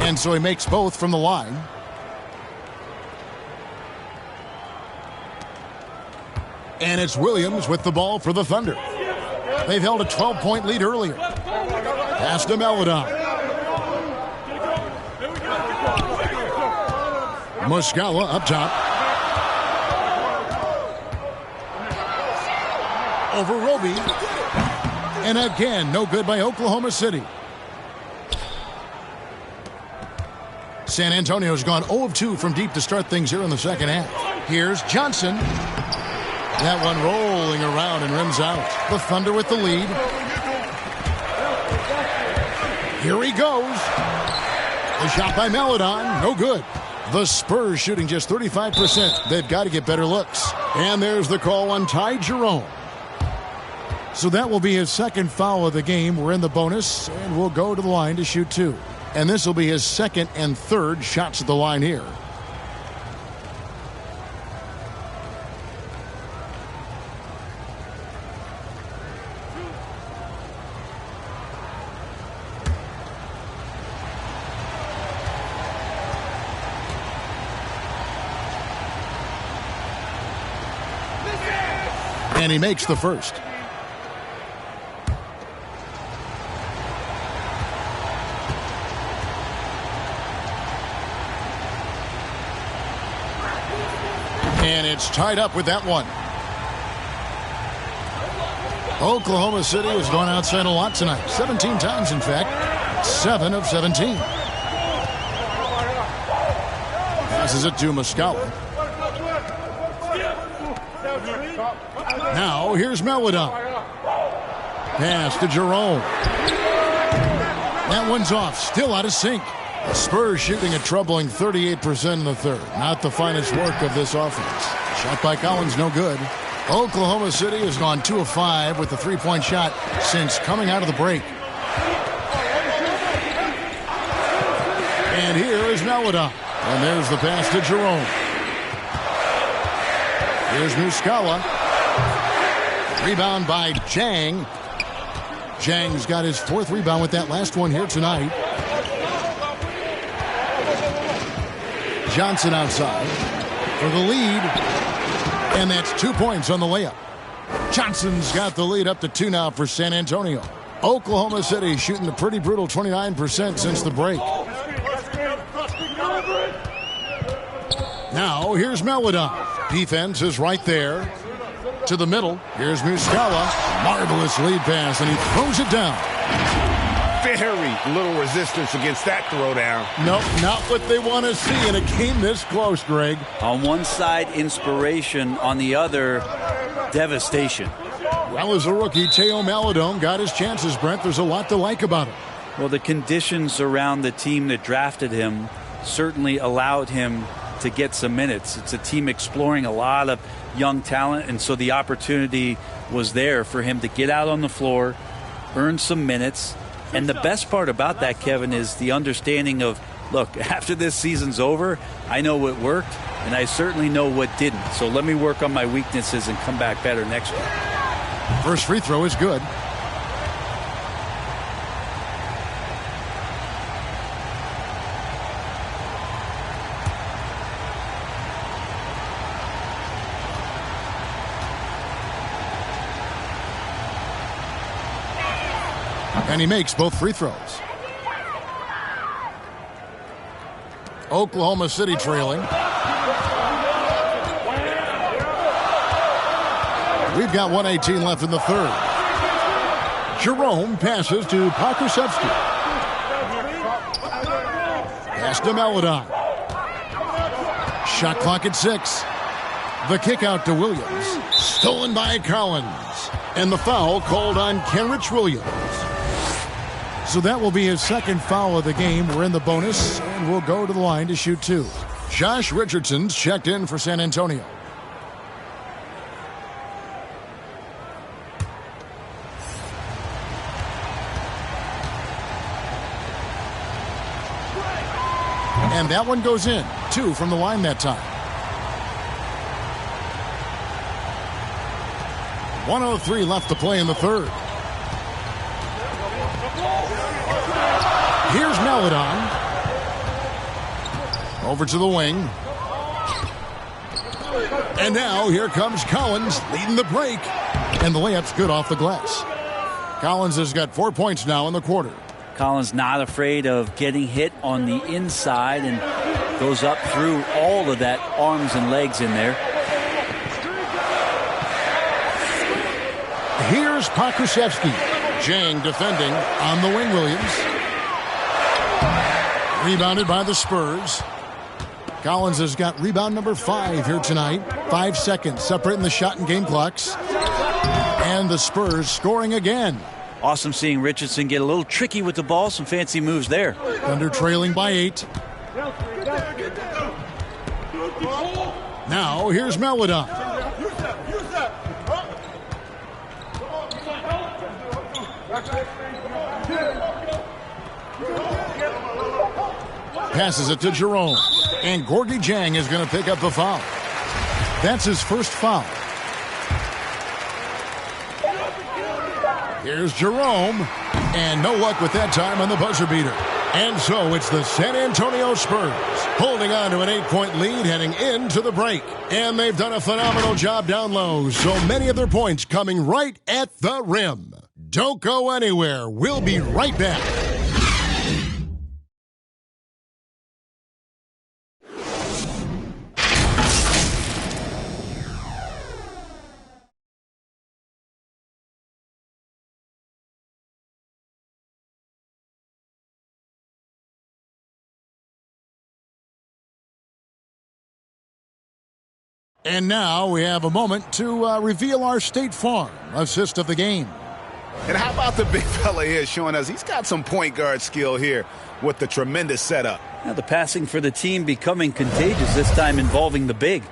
And so he makes both from the line. And it's Williams with the ball for the Thunder. They've held a 12-point lead earlier. Pass to Maledon. Muscala up top. Over Roby. And again, no good by Oklahoma City. San Antonio's gone 0 of 2 from deep to start things here in the second half. Here's Johnson. That one rolling around and rims out. The Thunder with the lead. Here he goes. The shot by Maledon, no good. The Spurs shooting just 35%. They've got to get better looks. And there's the call on Ty Jerome. So that will be his second foul of the game. We're in the bonus, and we'll go to the line to shoot 2. And this will be his second and third shots at the line here. And he makes the first. And it's tied up with that one. Oklahoma City has gone outside a lot tonight. 17 times, in fact. 7 of 17. Passes it to Muscala. Now, here's Maledon. Pass to Jerome. That one's off. Still out of sync. The Spurs shooting a troubling 38% in the third. Not the finest work of this offense. Shot by Collins, no good. Oklahoma City has gone 2 of 5 with the three-point shot since coming out of the break. And here is Maledon. And there's the pass to Jerome. Here's Muscala. Rebound by Jang. Jang's got his 4th rebound with that last one here tonight. Johnson outside for the lead. And that's 2 points on the layup. Johnson's got the lead up to 2 now for San Antonio. Oklahoma City shooting a pretty brutal 29% since the break. Now here's Maledon. Defense is right there. To the middle. Here's Muscala. Marvelous lead pass, and he throws it down. Very little resistance against that throwdown. Nope, not what they want to see in a game this close, Greg. On one side, inspiration. On the other, devastation. Well, as a rookie, Teo Maledon got his chances, Brent. There's a lot to like about him. Well, the conditions around the team that drafted him certainly allowed him to get some minutes. It's a team exploring a lot of young talent, and so the opportunity was there for him to get out on the floor, earn some minutes. And the best part about that, Kevin, is the understanding of, look, after this season's over, I know what worked, and I certainly know what didn't. So let me work on my weaknesses and come back better next year. First free throw is good. And he makes both free throws. Oklahoma City trailing. We've got 1:18 left in the third. Jerome passes to Pokusevski. Pass to Maledon. Shot clock at 6. The kick out to Williams. Stolen by Collins. And the foul called on Kenrich Williams. So that will be his second foul of the game. We're in the bonus, and we'll go to the line to shoot 2. Josh Richardson's checked in for San Antonio. And that one goes in. 2 from the line that time. 1:03 left to play in the third. Here's Maledon. Over to the wing. And now here comes Collins leading the break. And the layup's good off the glass. Collins has got 4 points now in the quarter. Collins not afraid of getting hit on the inside and goes up through all of that arms and legs in there. Here's Pokusevski. Jang defending on the wing, Williams. Rebounded by the Spurs. Collins has got rebound number 5 here tonight. 5 seconds separating the shot and game clocks. And the Spurs scoring again. Awesome seeing Richardson get a little tricky with the ball. Some fancy moves there. Thunder trailing by 8. Now here's Maladon. Passes it to Jerome. And Gorgie Jang is going to pick up the foul. That's his first foul. Here's Jerome. And no luck with that time on the buzzer beater. And so it's the San Antonio Spurs holding on to an 8-point lead heading into the break. And they've done a phenomenal job down low. So many of their points coming right at the rim. Don't go anywhere. We'll be right back. And now we have a moment to reveal our State Farm assist of the game. And how about the big fella here showing us he's got some point guard skill here with the tremendous setup. Now the passing for the team becoming contagious, this time involving the big.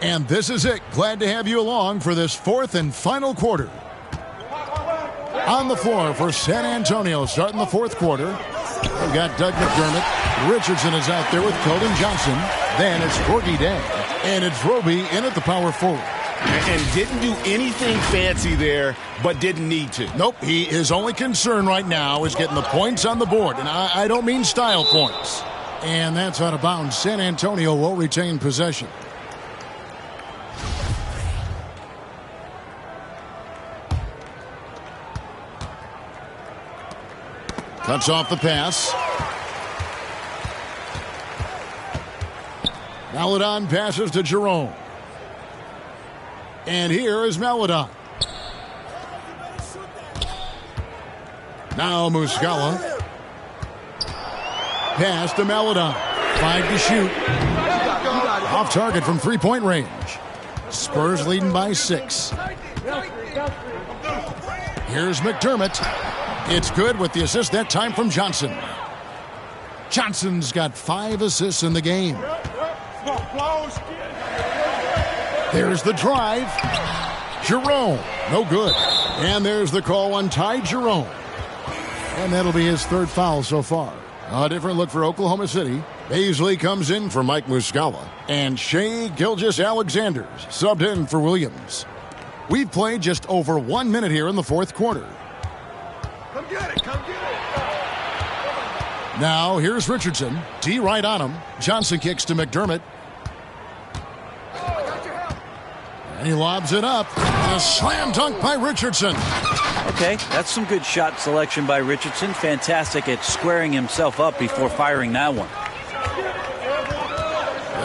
And this is it. Glad to have you along for this 4th and final quarter. On the floor for San Antonio starting the 4th quarter. We've got Doug McDermott. Richardson is out there with Keldon Johnson. Then it's Gorgie Jang. And it's Roby in at the power forward. And didn't do anything fancy there, but didn't need to. Nope. His only concern right now is getting the points on the board. And I don't mean style points. And that's out of bounds. San Antonio will retain possession. Cuts off the pass. Maladon passes to Jerome. And here is Maladon. Now Muscala. Pass to Maladon. 5 to shoot. Off target from 3-point range. Spurs leading by 6. Here's McDermott. It's good with the assist that time from Johnson. Johnson's got 5 assists in the game. There's the drive. Jerome, no good. And there's the call on Ty Jerome. And that'll be his 3rd foul so far. A different look for Oklahoma City. Baisley comes in for Mike Muscala. And Shai Gilgeous-Alexander subbed in for Williams. We've played just over 1 minute here in the 4th quarter. Come get it, come get it. Now here's Richardson. D right on him. Johnson kicks to McDermott. And he lobs it up. And a slam dunk by Richardson. Okay, that's some good shot selection by Richardson. Fantastic at squaring himself up before firing that one.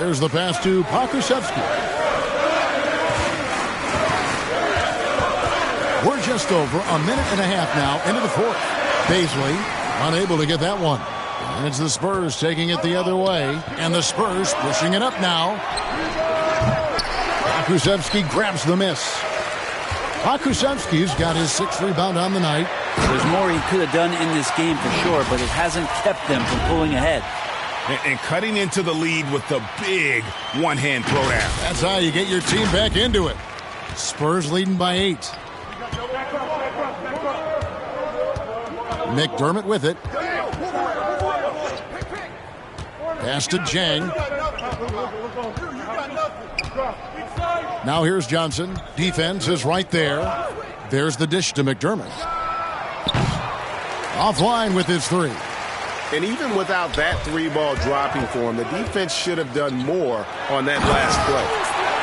There's the pass to Pokusevski. We're just over a minute and a half now into the 4th. Baisley unable to get that one. And it's the Spurs taking it the other way. And the Spurs pushing it up now. Pokusevski grabs the miss. Pokusevski's got his 6th rebound on the night. There's more he could have done in this game for sure, but it hasn't kept them from pulling ahead. And cutting into the lead with the big one-hand throwdown. That's how you get your team back into it. Spurs leading by 8. McDermott with it. Pass to Jang. Now here's Johnson. Defense is right there. There's the dish to McDermott. Offline with his 3. And even without that 3-ball dropping for him, the defense should have done more on that last play.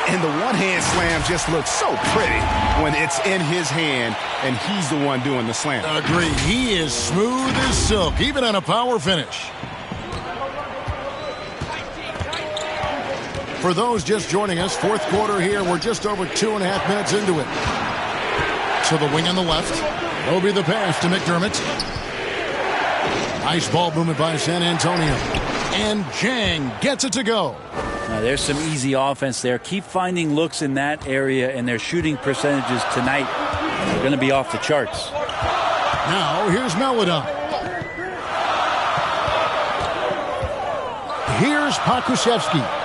And the one-hand slam just looks so pretty when it's in his hand and he's the one doing the slam. Agree. He is smooth as silk, even on a power finish. For those just joining us, fourth quarter here. We're just over 2.5 minutes into it. To the wing on the left. That'll be the pass to McDermott. Nice ball movement by San Antonio. And Jang gets it to go. Now, there's some easy offense there. Keep finding looks in that area, and their shooting percentages tonight are going to be off the charts. Now, here's Melodon. Here's Pokusevski.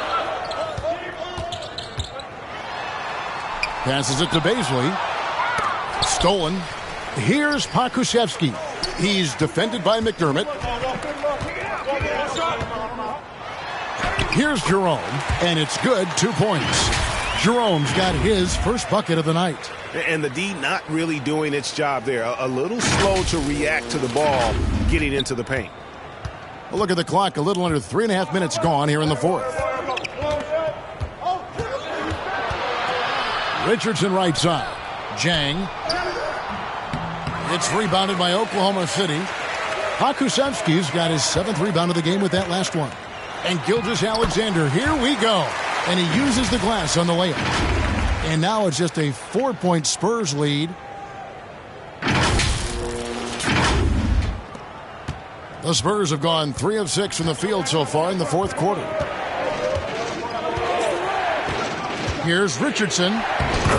Passes it to Baisley. Stolen. Here's Pokusevski. He's defended by McDermott. Here's Jerome, and it's good, 2 points. Jerome's got his first bucket of the night. And the D not really doing its job there. A little slow to react to the ball getting into the paint. Well, look at the clock. A little under 3.5 minutes gone here in the fourth. Richardson right side. Jang. It's rebounded by Oklahoma City. Pokusevski's got his 7th rebound of the game with that last one. And Gilgeous-Alexander, here we go. And he uses the glass on the layup. And now it's just a 4-point Spurs lead. The Spurs have gone 3 of 6 from the field so far in the fourth quarter. Here's Richardson.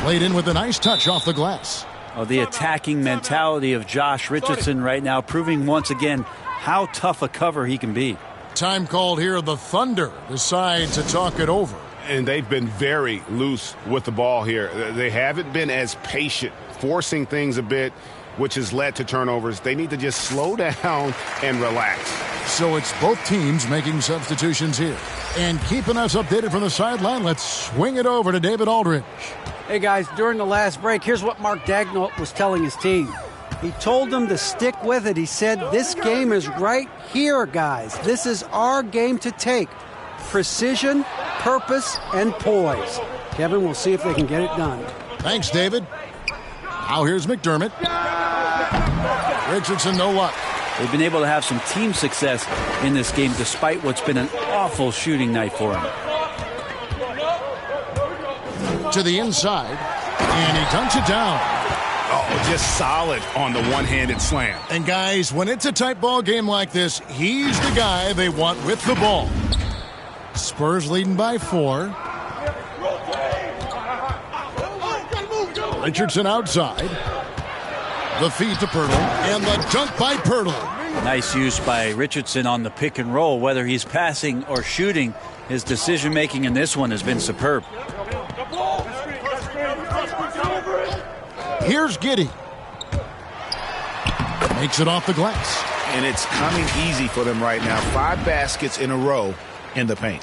Played in with a nice touch off the glass. Oh, the attacking mentality of Josh Richardson right now, proving once again how tough a cover he can be. Time called here. The Thunder decide to talk it over. And they've been very loose with the ball here. They haven't been as patient, forcing things a bit, which has led to turnovers. They need to just slow down and relax. So it's both teams making substitutions here. And keeping us updated from the sideline, let's swing it over to David Aldridge. Hey, guys, during the last break, here's what Mark Daigneault was telling his team. He told them to stick with it. He said, this game is right here, guys. This is our game to take. Precision, purpose, and poise. Kevin, we'll see if they can get it done. Thanks, David. Now here's McDermott. Richardson, no luck. They've been able to have some team success in this game despite what's been an awful shooting night for him. To the inside, and he dunks it down. Oh, just solid on the one-handed slam. And guys, when it's a tight ball game like this, he's the guy they want with the ball. Spurs leading by 4. Richardson outside. The feed to Pirtle, and the dunk by Pirtle. Nice use by Richardson on the pick and roll. Whether he's passing or shooting, his decision-making in this one has been superb. Here's Giddey. Makes it off the glass. And it's coming easy for them right now. 5 baskets in a row in the paint.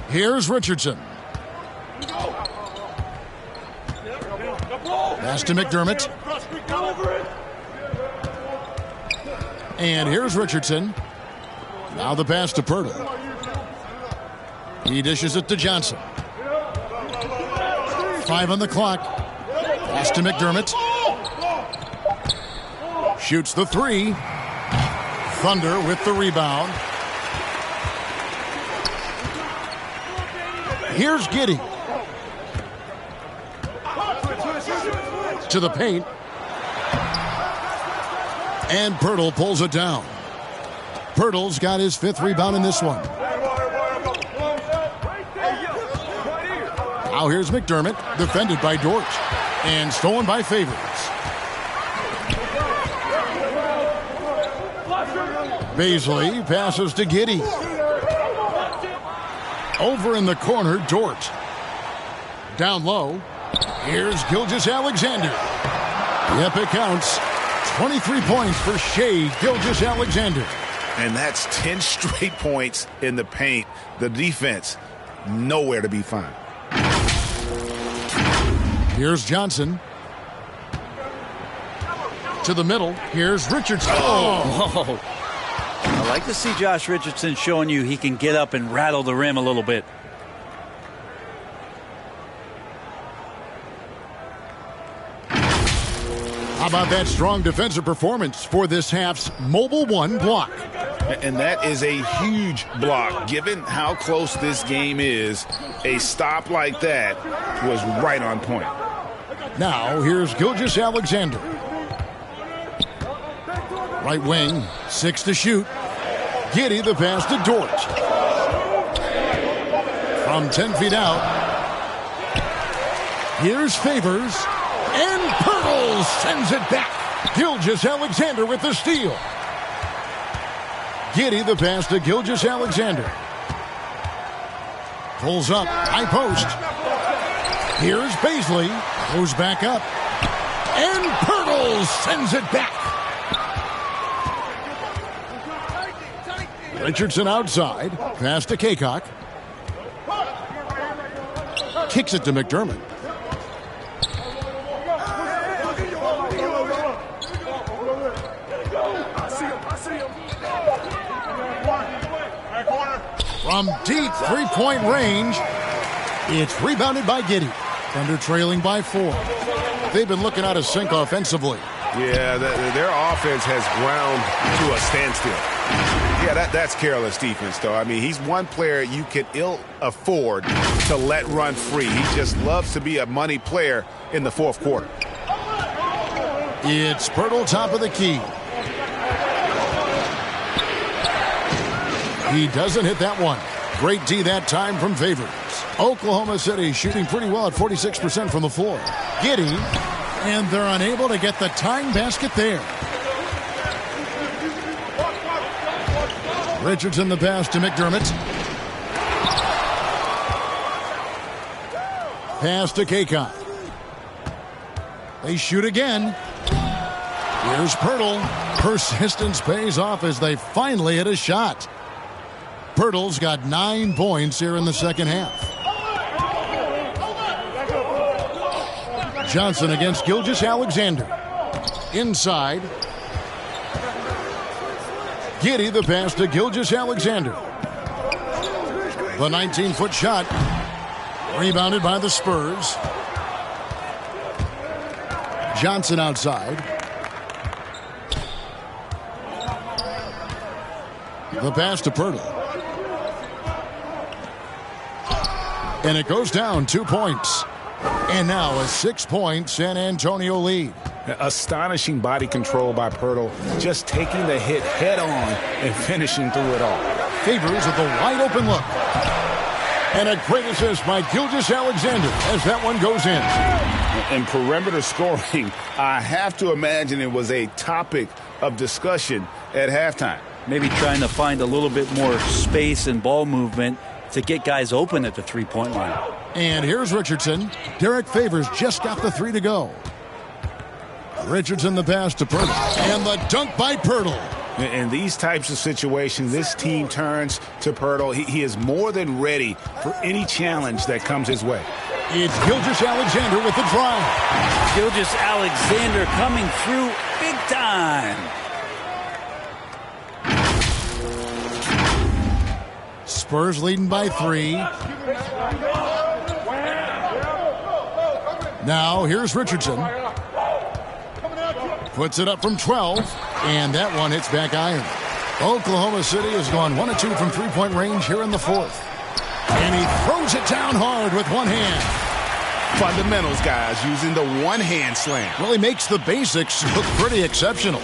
Here's Richardson. Pass to McDermott. And here's Richardson. Now the pass to Pirtle. He dishes it to Johnson. 5 on the clock. Pass to McDermott. Shoots the 3. Thunder with the rebound. Here's Giddey. To the paint. And Pirtle pulls it down. Pirtle's got his 5th rebound in this one. Now here's McDermott, defended by Dort, and stolen by Favors. Baisley passes to Giddey. Over in the corner, Dort. Down low, here's Gilgeous-Alexander. Yep, it counts. 23 points for Shai Gilgeous-Alexander. And that's 10 straight points in the paint. The defense, nowhere to be found. Here's Johnson. To the middle. Here's Richardson. Oh. I like to see Josh Richardson showing you he can get up and rattle the rim a little bit. How about that strong defensive performance for this half's Mobile One block? And that is a huge block. Given how close this game is, a stop like that was right on point. Now, here's Gilgeous-Alexander. Right wing, 6 to shoot. Giddey the pass to Dort. From 10 feet out, here's Favors. And Pirtle sends it back. Gilgeous-Alexander with the steal. Giddey the pass to Gilgeous-Alexander. Pulls up, high post. Here's Baisley. Goes back up. And Pirtle sends it back. Richardson outside. Pass to Kaycock. Kicks it to McDermott. From deep three-point range, it's rebounded by Giddey. Thunder trailing by 4. They've been looking out of sync offensively. Yeah, their offense has ground to a standstill. Yeah, that's careless defense, though. I mean, he's one player you can ill afford to let run free. He just loves to be a money player in the fourth quarter. It's Pirtle, top of the key. He doesn't hit that one. Great D that time from Favors. Oklahoma City shooting pretty well at 46% from the floor. Giddey, and they're unable to get the tying basket there. Richardson the pass to McDermott. Pass to Kaycock. They shoot again. Here's Pirtle. Persistence pays off as they finally hit a shot. Pirtle's got 9 points here in the second half. Johnson against Gilgeous-Alexander. Inside. Giddey the pass to Gilgeous-Alexander. The 19-foot shot. Rebounded by the Spurs. Johnson outside. The pass to Pirtle. And it goes down 2 points. And now a 6-point San Antonio lead. Astonishing body control by Pirtle. Just taking the hit head on and finishing through it all. Favors with a wide open look. And a great assist by Gilgeous-Alexander as that one goes in. In perimeter scoring, I have to imagine it was a topic of discussion at halftime. Maybe trying to find a little bit more space and ball movement to get guys open at the three-point line. And here's Richardson. Derek Favors just got the 3 to go. Richardson the pass to Pirtle. And the dunk by Pirtle. In these types of situations, this team turns to Pirtle. He is more than ready for any challenge that comes his way. It's Gilgeous-Alexander with the drive. Gilgeous-Alexander coming through big time. Spurs leading by 3. Now here's Richardson. Puts it up from 12. And that one hits back iron. Oklahoma City has gone 1 of 2 from three-point range here in the fourth. And he throws it down hard with one hand. Fundamentals, guys, using the one-hand slam. Well, he makes the basics look pretty exceptional.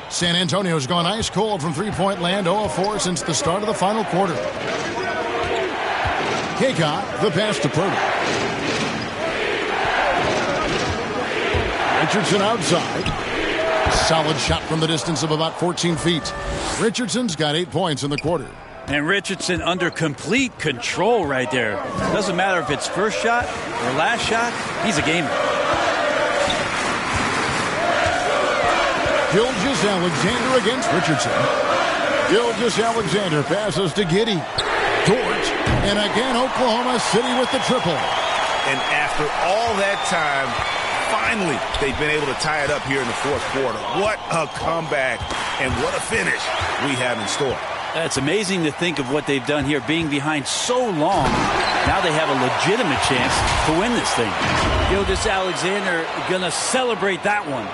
San Antonio's gone ice cold from three-point land, 0 of 4 since the start of the final quarter. Kaycock, the pass to Pirtle. Richardson outside. Solid shot from the distance of about 14 feet. Richardson's got 8 points in the quarter. And Richardson under complete control right there. Doesn't matter if it's first shot or last shot, he's a gamer. Gilgeous-Alexander against Richardson. Gilgeous-Alexander passes to Giddey. Dort. And again, Oklahoma City with the triple. And after all that time, finally, they've been able to tie it up here in the fourth quarter. What a comeback and what a finish we have in store. It's amazing to think of what they've done here, being behind so long. Now they have a legitimate chance to win this thing. Gilgeous-Alexander going to celebrate that one.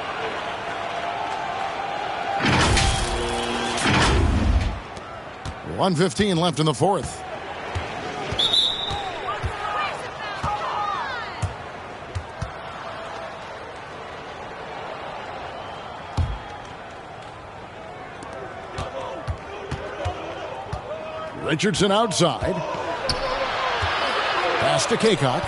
1:15 left in the fourth. Richardson outside. Pass to Kaycock.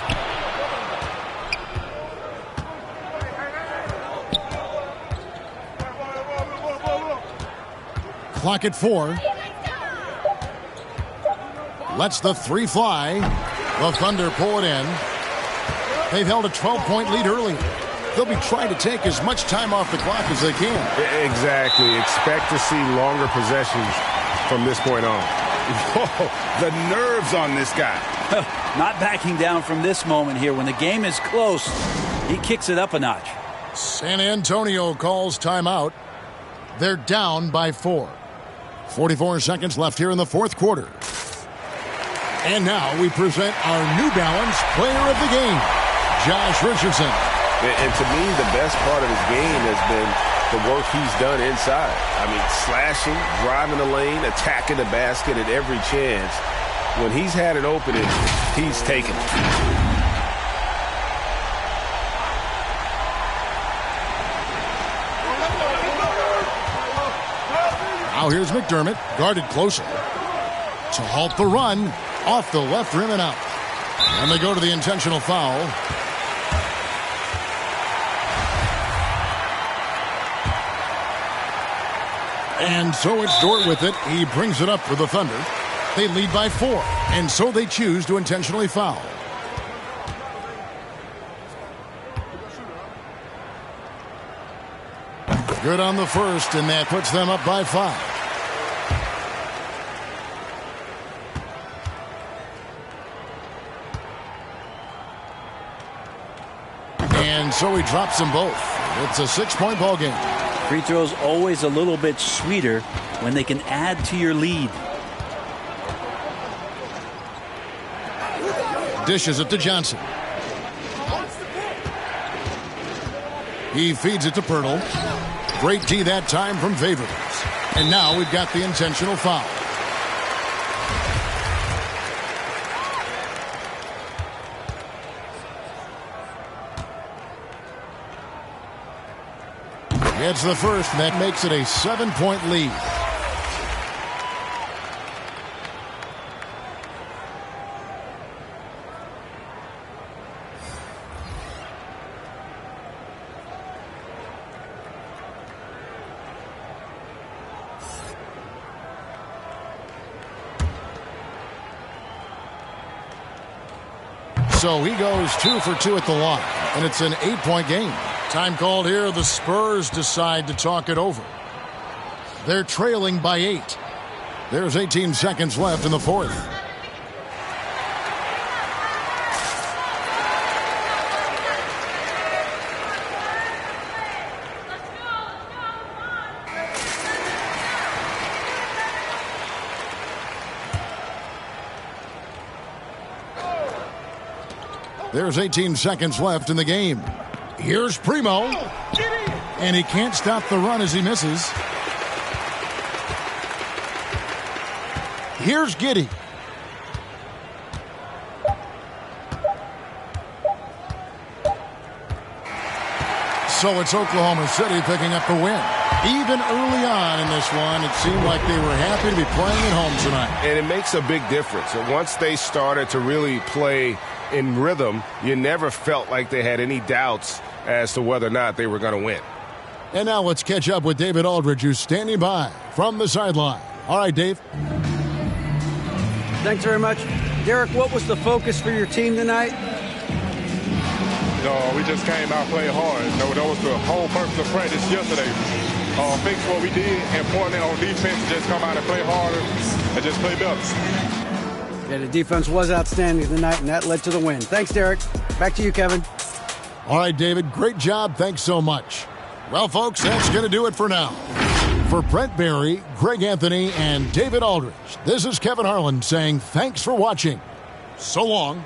Clock at 4. Lets the 3 fly. The Thunder pull it in. They've held a 12-point lead earlier. They'll be trying to take as much time off the clock as they can. Exactly. Expect to see longer possessions from this point on. Whoa, the nerves on this guy. Not backing down from this moment here. When the game is close, he kicks it up a notch. San Antonio calls timeout. They're down by 4. 44 seconds left here in the fourth quarter. And now we present our New Balance Player of the Game, Josh Richardson. And to me, the best part of his game has been the work he's done inside. I mean, slashing, driving the lane, attacking the basket at every chance. When he's had an opening, he's taken it. Now here's McDermott, guarded closer. To halt the run, off the left rim and out. And they go to the intentional foul. And so it's Dort with it. He brings it up for the Thunder. They lead by 4, and so they choose to intentionally foul. Good on the first, and that puts them up by 5. And so he drops them both. It's a 6-point ball game. Free throws always a little bit sweeter when they can add to your lead. Dishes it to Johnson. He feeds it to Pirtle. Great D that time from Favors. And now we've got the intentional foul. Gets the first, and that makes it a 7-point lead. So he goes 2 for 2 at the line, and it's an 8-point game. Time called here. The Spurs decide to talk it over. They're trailing by 8. There's 18 seconds left in the fourth. There's 18 seconds left in the game. Here's Primo. And he can't stop the run as he misses. Here's Giddey. So it's Oklahoma City picking up the win. Even early on in this one, it seemed like they were happy to be playing at home tonight. And it makes a big difference. And once they started to really play in rhythm, you never felt like they had any doubts as to whether or not they were going to win. And now let's catch up with David Aldridge, who's standing by from the sideline. All right, Dave. Thanks very much. Derek, what was the focus for your team tonight? We just came out, played hard. That was the whole purpose of practice yesterday. Fix what we did, importantly on defense, just come out and play harder and just play better. Yeah, the defense was outstanding tonight, and that led to the win. Thanks, Derek. Back to you, Kevin. All right, David, great job. Thanks so much. Well, folks, that's going to do it for now. For Brent Barry, Greg Anthony, and David Aldridge, this is Kevin Harlan saying thanks for watching. So long.